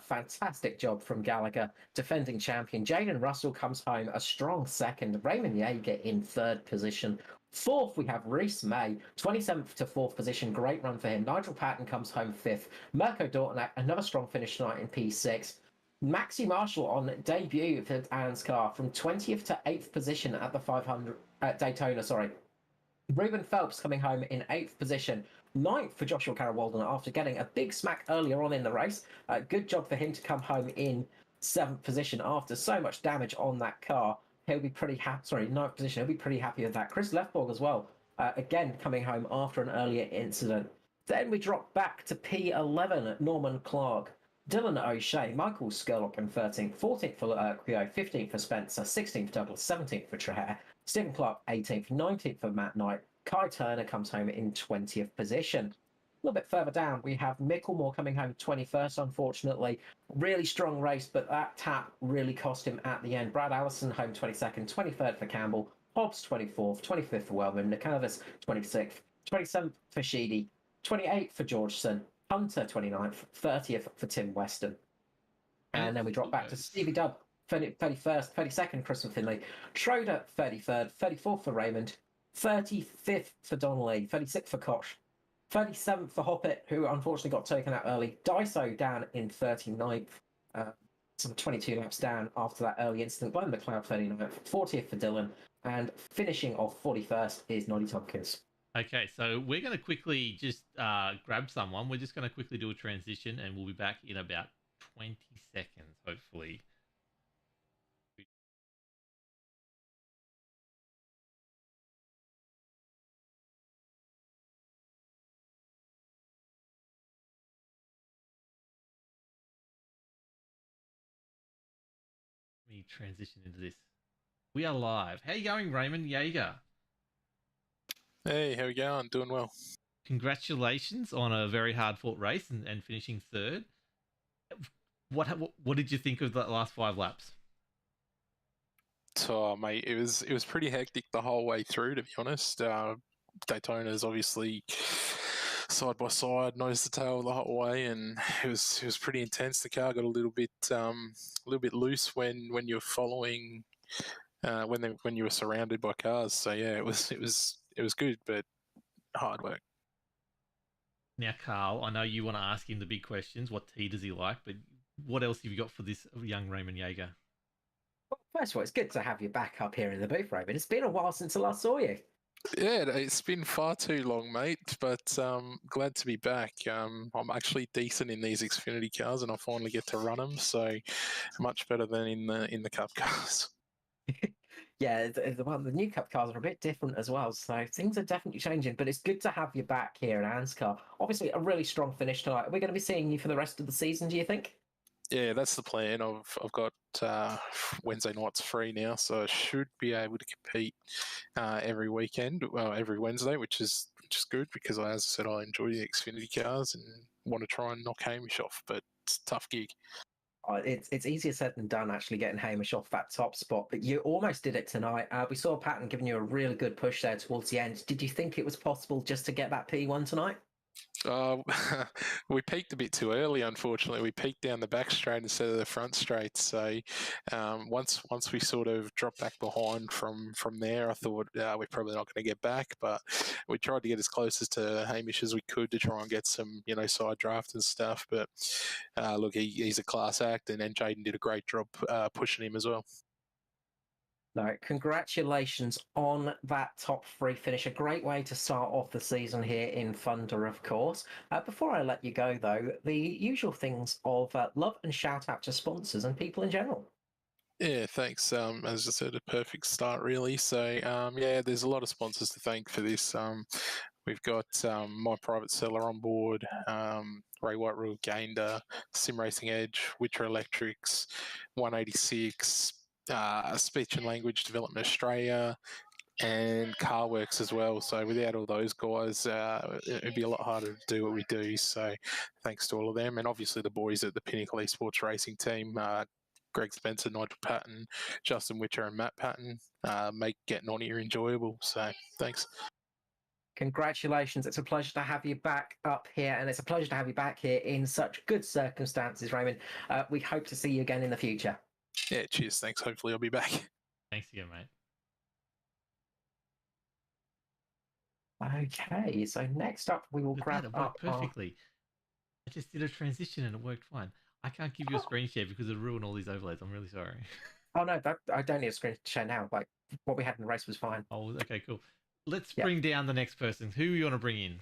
Fantastic job from Gallagher, defending champion. Jaden Russell comes home a strong second. Raymond Yeager in third position. Fourth, we have Reese May, 27th to fourth position. Great run for him. Nigel Patton comes home fifth. Mirko Dortnack, another strong finish tonight in P6. Maxi Marshall on debut for ANZCAR from 20th to 8th position at the 500 at Daytona. Sorry, Ruben Phelps coming home in 8th position. 9th for Joshua Carroll-Walden after getting a big smack earlier on in the race. Good job for him to come home in 7th position after so much damage on that car. He'll be pretty happy. Sorry, 9th position. He'll be pretty happy with that. Chris Lefborg as well. Again, coming home after an earlier incident. Then we drop back to P11 at Norman Clark. Dylan O'Shea, Michael Skurlock in 13th, 14th for Quio, 15th for Spencer, 16th for Douglas, 17th for Trahair, Stephen Clark 18th, 19th for Matt Knight. Kai Turner comes home in 20th position. A little bit further down, we have Micklemore coming home 21st, unfortunately. Really strong race, but that tap really cost him at the end. Brad Allison home 22nd, 23rd for Campbell, Hobbs 24th, 25th for Wellman, Nikervis 26th, 27th for Sheedy, 28th for Georgeson, Hunter 29th, 30th for Tim Weston. And then we drop back to Stevie Dubb, 31st, 32nd, Christopher Finley, Schroeder 33rd, 34th for Raymond, 35th for Donnelly, 36th for Koch, 37th for Hoppet, who unfortunately got taken out early. Daiso down in 39th, some 22 laps down after that early incident. Glenn McLeod 39th, 40th for Dylan, and finishing off 41st is Noddy Tompkins. Okay, so we're going to quickly just grab someone. We're just going to quickly do a transition, and we'll be back in about 20 seconds, hopefully. Let me transition into this. We are live. How you going, Raymond Yeager? Hey, how we going? Doing well. Congratulations on a very hard-fought race and finishing third. What did you think of the last 5 laps? So, mate, it was pretty hectic the whole way through, to be honest. Daytona's obviously side by side, nose to tail the whole way, and it was pretty intense. The car got a little bit loose when you're following, when you were surrounded by cars. So yeah, it was good, but hard work. Now, Carl, I know you want to ask him the big questions. What tea does he like? But what else have you got for this young Raymond Yeager? Well, first of all, it's good to have you back up here in the booth, Raymond. It's been a while since I last saw you. Yeah, it's been far too long, mate. But glad to be back. I'm actually decent in these Xfinity cars, and I finally get to run them. So much better than in the Cup cars. Yeah, the new Cup cars are a bit different as well, so things are definitely changing. But it's good to have you back here at ANZCAR. Obviously, a really strong finish tonight. Are we going to be seeing you for the rest of the season? Do you think? Yeah, that's the plan. I've got Wednesday nights free now, so I should be able to compete every weekend, well, every Wednesday, which is good because, as I said, I enjoy the Xfinity cars and want to try and knock Hamish off, but it's a tough gig. It's easier said than done actually getting Hamish off that top spot, but you almost did it tonight. We saw Patton giving you a really good push there towards the end. Did you think it was possible just to get that P1 tonight? Uh, we peaked a bit too early, unfortunately. We peaked down the back straight instead of the front straight. So once we sort of dropped back behind from there, I thought we're probably not going to get back. But we tried to get as close as to Hamish as we could to try and get some side draft and stuff. But look, he's a class act, and Jaden did a great job pushing him as well. No, congratulations on that top three finish. A great way to start off the season here in Thunder, of course. Before I let you go, though, the usual things of love and shout out to sponsors and people in general. Yeah, thanks. As I said, a perfect start, really. So, yeah, there's a lot of sponsors to thank for this. We've got My Private Seller on board, Ray White Rule Gander, Sim Racing Edge, Witcher Electrics, 186, Speech and Language Development Australia, and CarWorks as well. So without all those guys, it'd be a lot harder to do what we do. So thanks to all of them, and obviously the boys at the Pinnacle Esports Racing Team. Greg Spencer, Nigel Patton, Justin Witcher, and Matt Patton make getting on here enjoyable. So thanks. Congratulations. It's a pleasure to have you back up here, and it's a pleasure to have you back here in such good circumstances, Raymond. We hope to see you again in the future. Yeah, cheers. Thanks. Hopefully I'll be back. Thanks again, mate. Okay, so next up we will Look at grab that, it up worked perfectly. I just did a transition and it worked fine. I can't give you a screen share because it'll ruin all these overlays. I'm really sorry. Oh no, I don't need a screen share now. Like what we had in the race was fine. Oh, okay, cool. Let's bring down the next person. Who you want to bring in?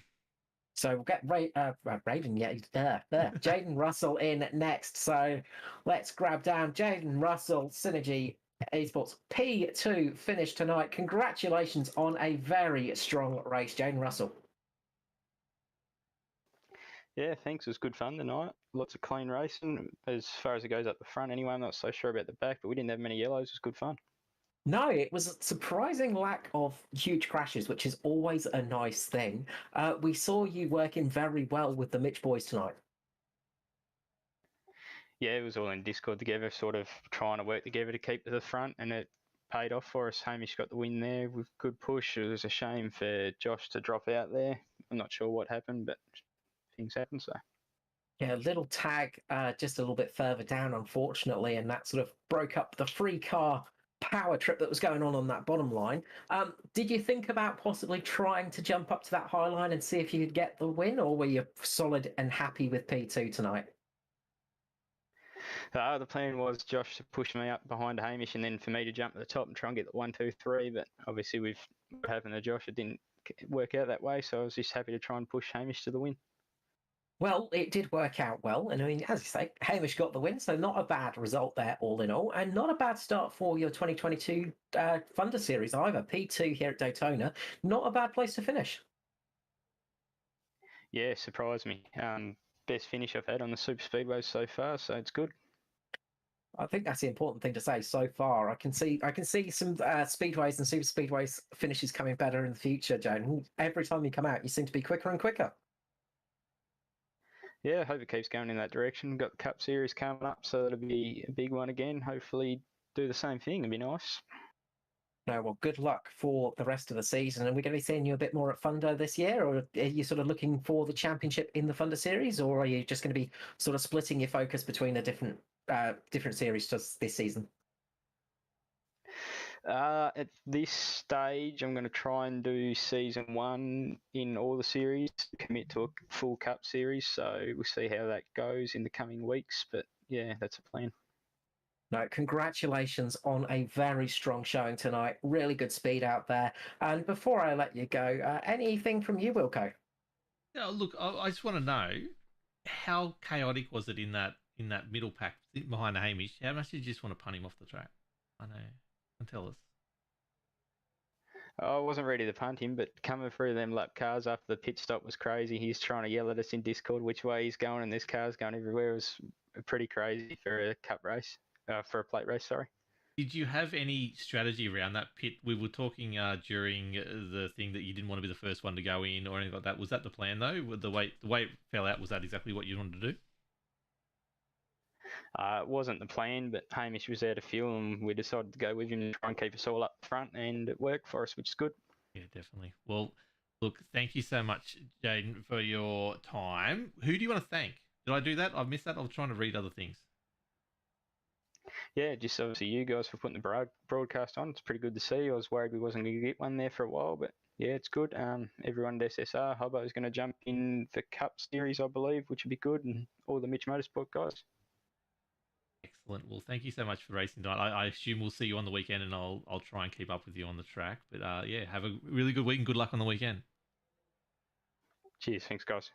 So we'll get Raven, Jaden Russell in next. So let's grab down Jaden Russell, Synergy Esports P2 finish tonight. Congratulations on a very strong race, Jaden Russell. Yeah, thanks. It was good fun tonight. Lots of clean racing as far as it goes up the front. Anyway, I'm not so sure about the back, but we didn't have many yellows. It was good fun. No, it was a surprising lack of huge crashes, which is always a nice thing. We saw you working very well with the Mitch boys tonight. Yeah, it was all in Discord together, sort of trying to work together to keep to the front, and it paid off for us. Hamish got the win there with good push. It was a shame for Josh to drop out there. I'm not sure what happened, but things happen, so. Yeah, a little tag just a little bit further down, unfortunately, and that sort of broke up the free car power trip that was going on that bottom line. Did you think about possibly trying to jump up to that high line and see if you could get the win, or were you solid and happy with P2 tonight? The plan was Josh to push me up behind Hamish and then for me to jump to the top and try and get the 1, 2, 3. But obviously, with what happened to Josh, it didn't work out that way. So I was just happy to try and push Hamish to the win. Well, it did work out well. And I mean, as you say, Hamish got the win. So not a bad result there, all in all. And not a bad start for your 2022 Thunder Series either. P2 here at Daytona. Not a bad place to finish. Yeah, surprised me. Best finish I've had on the super speedways so far. So it's good. I think that's the important thing to say so far. I can see some speedways and super speedways finishes coming better in the future, Joan. Every time you come out, you seem to be quicker and quicker. Yeah, I hope it keeps going in that direction. We've got the Cup Series coming up, so it'll be a big one again. Hopefully do the same thing. It'd be nice. No, well, good luck for the rest of the season. And we're going to be seeing you a bit more at Thunder this year, or are you sort of looking for the championship in the Thunder Series, or are you just going to be sort of splitting your focus between the different series just this season? At this stage, I'm going to try and do season 1 in all the series, commit to a full Cup series. So we'll see how that goes in the coming weeks. But yeah, that's a plan. No, congratulations on a very strong showing tonight. Really good speed out there. And before I let you go, anything from you, Wilco? Yeah, look, I just want to know how chaotic was it in that middle pack behind Hamish? How much did you just want to punt him off the track? I know. And tell us. I wasn't ready to punt him, but coming through them lap cars after the pit stop was crazy. He's trying to yell at us in Discord which way he's going, and this car's going everywhere. It was pretty crazy for a cup race, for a plate race, sorry. Did you have any strategy around that pit? We were talking during the thing that you didn't want to be the first one to go in or anything like that. Was that the plan though? The way it fell out, was that exactly what you wanted to do? It wasn't the plan, but Hamish was out of fuel, and we decided to go with him and try and keep us all up front, and it worked for us, which is good. Yeah, definitely. Well, look, thank you so much, Jaden, for your time. Who do you want to thank? Did I do that? I've missed that. I was trying to read other things. Yeah, just obviously you guys for putting the broadcast on. It's pretty good to see. I was worried we wasn't going to get one there for a while, but yeah, it's good. Everyone at SSR, Hubbo is going to jump in for Cup Series, I believe, which would be good, and all the Mitch Motorsport guys. Excellent. Well, thank you so much for racing tonight. I assume we'll see you on the weekend, and I'll try and keep up with you on the track. But yeah, have a really good week and good luck on the weekend. Cheers. Thanks, guys.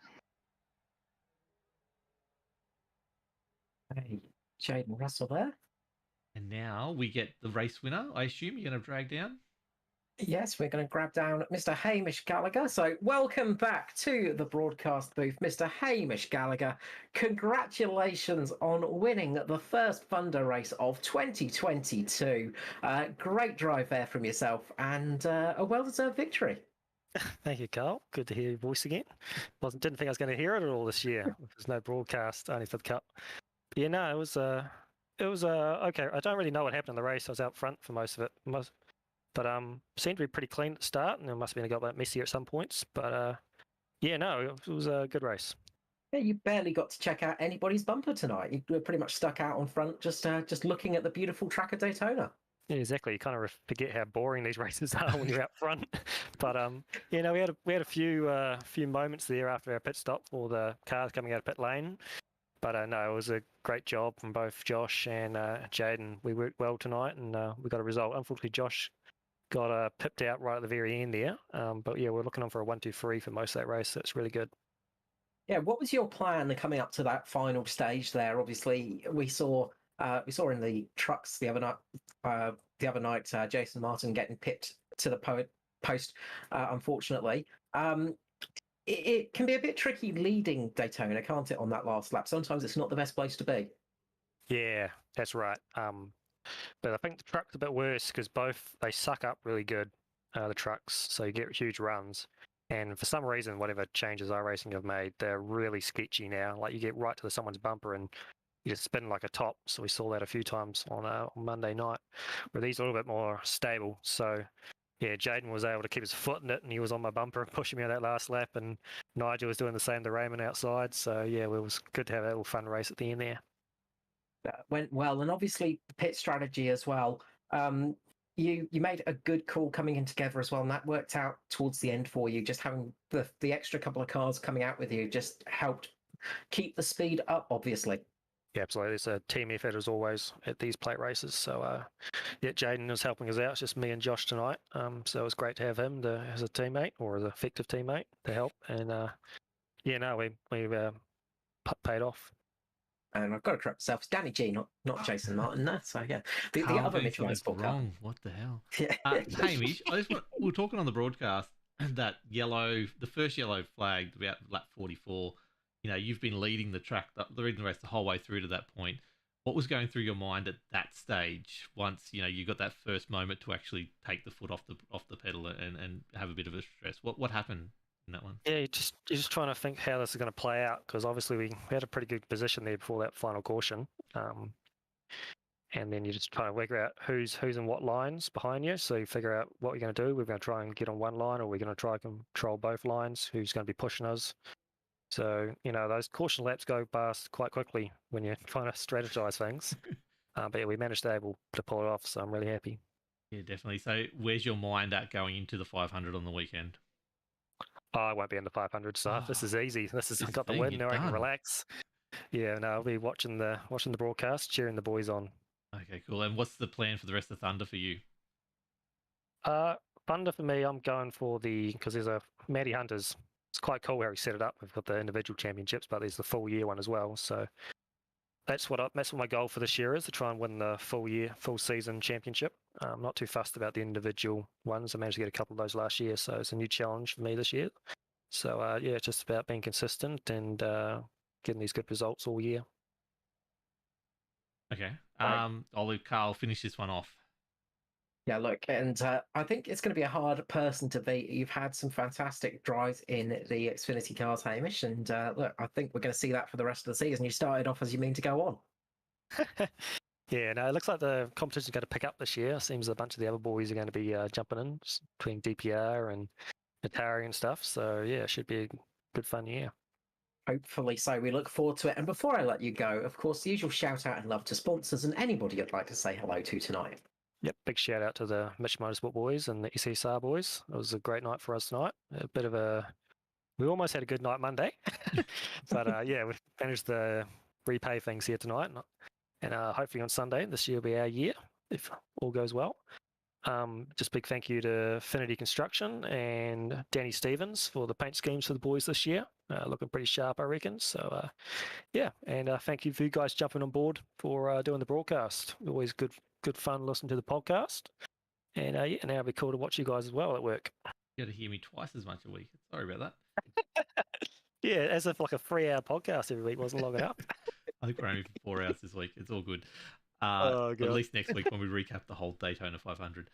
Hey, Jaden Russell there. And now we get the race winner. I assume you're going to drag down. Yes, we're going to grab down Mr. Hamish Gallagher. So, welcome back to the broadcast booth, Mr. Hamish Gallagher. Congratulations on winning the first Thunder race of 2022. Great drive there from yourself, and a well-deserved victory. Thank you, Carl. Good to hear your voice again. Didn't think I was going to hear it at all this year. There's no broadcast, only for the Cup. Yeah, no, it was okay. I don't really know what happened in the race. I was out front for most of it. But seemed to be pretty clean at the start, and it must have been got a bit messier at some points. But yeah, no, it was a good race. Yeah, you barely got to check out anybody's bumper tonight. You were pretty much stuck out on front, just looking at the beautiful track of Daytona. Yeah, exactly. You kind of forget how boring these races are when you're out front. But you know, we had a few moments there after our pit stop, or the cars coming out of pit lane. But no, it was a great job from both Josh and Jaden. We worked well tonight, and we got a result. Unfortunately, Josh got pipped out right at the very end there. But yeah, we're looking on for a 1-2-3 for most of that race. So it's really good. Yeah, what was your plan coming up to that final stage there? Obviously, we saw in the trucks the other night, Jason Martin getting pipped to the post, unfortunately. It can be a bit tricky leading Daytona, can't it, on that last lap? Sometimes it's not the best place to be. Yeah, that's right. But I think the truck's a bit worse because they suck up really good, the trucks, so you get huge runs. And for some reason, whatever changes iRacing have made, they're really sketchy now. Like you get right to someone's bumper and you just spin like a top. So we saw that a few times on Monday night, where these are a little bit more stable. So yeah, Jaden was able to keep his foot in it, and he was on my bumper and pushing me on that last lap. And Nigel was doing the same to Raymond outside. So yeah, it was good to have that little fun race at the end there. That went well, and obviously pit strategy as well. You made a good call coming in together as well, and that worked out towards the end for you. Just having the extra couple of cars coming out with you just helped keep the speed up, obviously. Yeah, absolutely. It's a team effort as always at these plate races. So yeah, Jaden was helping us out. It's just me and Josh tonight. So it was great to have him as a teammate, or as an effective teammate, to help. And yeah, no, we paid off. And I've got to correct myself. It's Danny G, not Jason Martin. No, so yeah, the other Mitchell Motorsport car. Wrong. What the hell? Yeah. Hamish, we were talking on the broadcast that the first yellow flag about lap 44. You know, you've been leading the track, leading the race the whole way through to that point. What was going through your mind at that stage? Once you got that first moment to actually take the foot off the pedal and have a bit of a stress. What happened in that one? Yeah, you're just trying to think how this is going to play out, because obviously we had a pretty good position there before that final caution, and then you're just trying to figure out who's in what lines behind you. So you figure out what you're going to do. We're going to try and get on one line, or we're going to try and control both lines. Who's going to be pushing us? So those caution laps go past quite quickly when you're trying to strategize things. But yeah, we managed to pull it off, so I'm really happy. Yeah, definitely. So where's your mind at going into the 500 on the weekend? Oh, I won't be in the 500 stuff. This is easy. I've got the win now. I can relax. Yeah, no, I'll be watching the broadcast, cheering the boys on. Okay, cool. And what's the plan for the rest of Thunder for you? Thunder for me, I'm going for because there's a Matty Hunters. It's quite cool how he set it up. We've got the individual championships, but there's the full year one as well. So that's what my goal for this year is, to try and win the full season championship. I'm not too fussed about the individual ones. I managed to get a couple of those last year, so it's a new challenge for me this year. So yeah, it's just about being consistent and getting these good results all year. Okay. I'll let Carl finish this one off. Yeah, look, and I think it's going to be a hard person to beat. You've had some fantastic drives in the Xfinity cars, Hamish, and look, I think we're going to see that for the rest of the season. You started off as you mean to go on. Yeah, no, it looks like the competition's going to pick up this year. Seems a bunch of the other boys are going to be jumping in between DPR and Atari and stuff. So yeah, it should be a good fun year. Hopefully so. We look forward to it. And before I let you go, of course, the usual shout out and love to sponsors and anybody you'd like to say hello to tonight. Yep, big shout out to the Mitch Motorsport boys and the SSR boys. It was a great night for us tonight. We almost had a good night Monday, but yeah, we managed to repay things here tonight, and hopefully on Sunday this year will be our year if all goes well. Just big thank you to Affinity Construction and Danny Stevens for the paint schemes for the boys this year. Looking pretty sharp, I reckon. So yeah, and thank you for you guys jumping on board for doing the broadcast. Always good fun listening to the podcast. And yeah, now it'll be cool to watch you guys as well at work. You got to hear me twice as much a week. Sorry about that. Yeah, as if like a 3-hour podcast every week wasn't long enough. I think we're aiming for 4 hours this week. It's all good. At least next week when we recap the whole Daytona 500.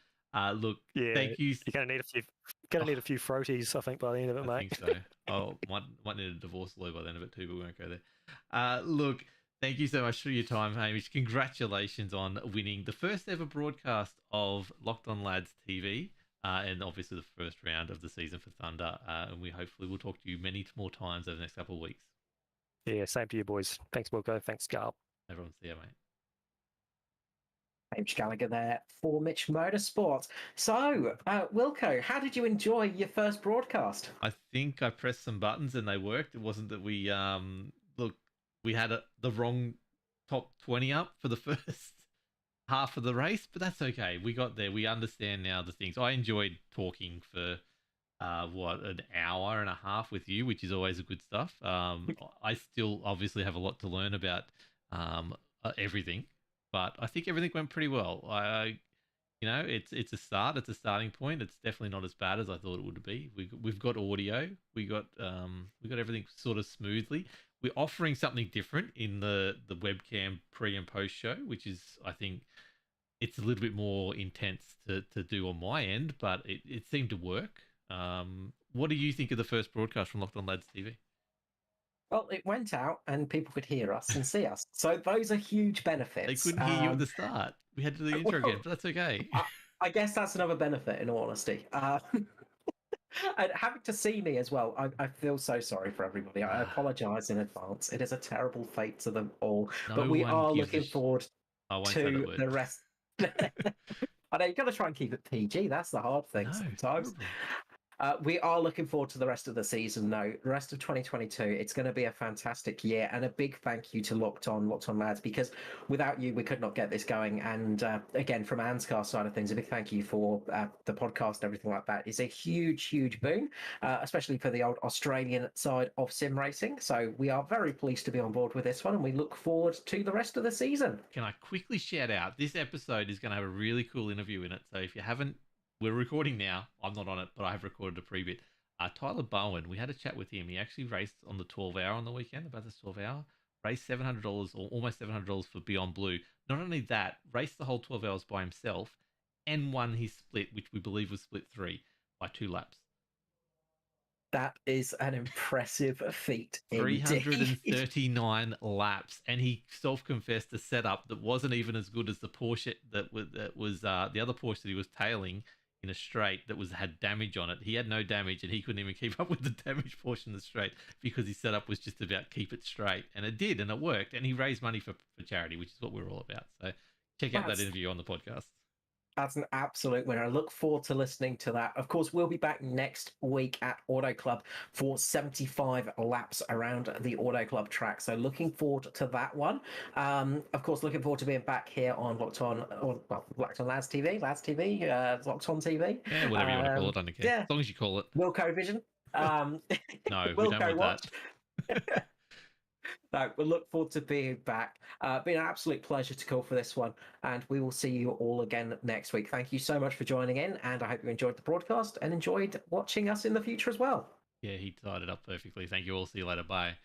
Look, yeah, thank you. You're gonna need a few froties, I think, by the end of it, mate. I think so. Oh, might need a divorce lawyer by the end of it too, but we won't go there. Look, thank you so much for your time, Hamish. Congratulations on winning the first ever broadcast of Locked On Lads TV, and obviously the first round of the season for Thunder. And we hopefully will talk to you many more times over the next couple of weeks. Yeah, same to you, boys. Thanks, Wilco. Thanks, Carl. Everyone, see you, mate. Hamish Gallagher there for Mitch Motorsport. So, Wilco, how did you enjoy your first broadcast? I think I pressed some buttons and they worked. It wasn't that we we had the wrong top 20 up for the first half of the race, but that's okay. We got there. We understand now the things. I enjoyed talking for an hour and a half with you, which is always a good stuff. I still obviously have a lot to learn about everything. But I think everything went pretty well. It's a start. It's a starting point. It's definitely not as bad as I thought it would be. We've got audio. We got everything sort of smoothly. We're offering something different in the webcam pre and post show, which is, I think, it's a little bit more intense to do on my end, but it seemed to work. What do you think of the first broadcast from Locked On Lads TV? Well, it went out and people could hear us and see us. So those are huge benefits. They couldn't hear you at the start. We had to do the intro again, but that's okay. I guess that's another benefit, in all honesty. And having to see me as well, I feel so sorry for everybody. I apologise in advance. It is a terrible fate to them all. But we are looking forward to the rest. I know, you've got to try and keep it PG. That's the hard thing sometimes. We are looking forward to the rest of the season, though. The rest of 2022, it's going to be a fantastic year, and a big thank you to Locked On Lads, because without you, we could not get this going. And again, from ANZCAR side of things, a big thank you for the podcast and everything like that. It's a huge, huge boon, especially for the old Australian side of sim racing. So we are very pleased to be on board with this one, and we look forward to the rest of the season. Can I quickly shout out, this episode is going to have a really cool interview in it. So if you haven't, we're recording now. I'm not on it, but I have recorded a pre-bit. Tyler Bowen, we had a chat with him. He actually raced on the 12-hour on the weekend, about this 12-hour. Raced $700 or almost $700 for Beyond Blue. Not only that, raced the whole 12 hours by himself and won his split, which we believe was split 3 by 2 laps. That is an impressive feat. 339 laps, and he self-confessed a setup that wasn't even as good as the Porsche that was the other Porsche that he was tailing in a straight that had damage on it. He had no damage, and he couldn't even keep up with the damaged portion of the straight because his setup was just about keep it straight, and it did, and it worked, and he raised money for charity, which is what we're all about. So check out that interview on the podcast. That's an absolute winner. I look forward to listening to that. Of course, we'll be back next week at Auto Club for 75 laps around the Auto Club track. So looking forward to that one. Of course, looking forward to being back here on Locked On, or well, Locked On Lads TV, Locked On TV. Yeah, whatever you want to call it, I don't care. Yeah. As long as you call it. Wilco Vision. No, we don't Wilco want that. Watch. No, we'll look forward to being back. Been an absolute pleasure to call for this one, and we will see you all again next week. Thank you so much for joining in, and I hope you enjoyed the broadcast and enjoyed watching us in the future as well. Yeah, he tied it up perfectly. Thank you all. See you later. Bye.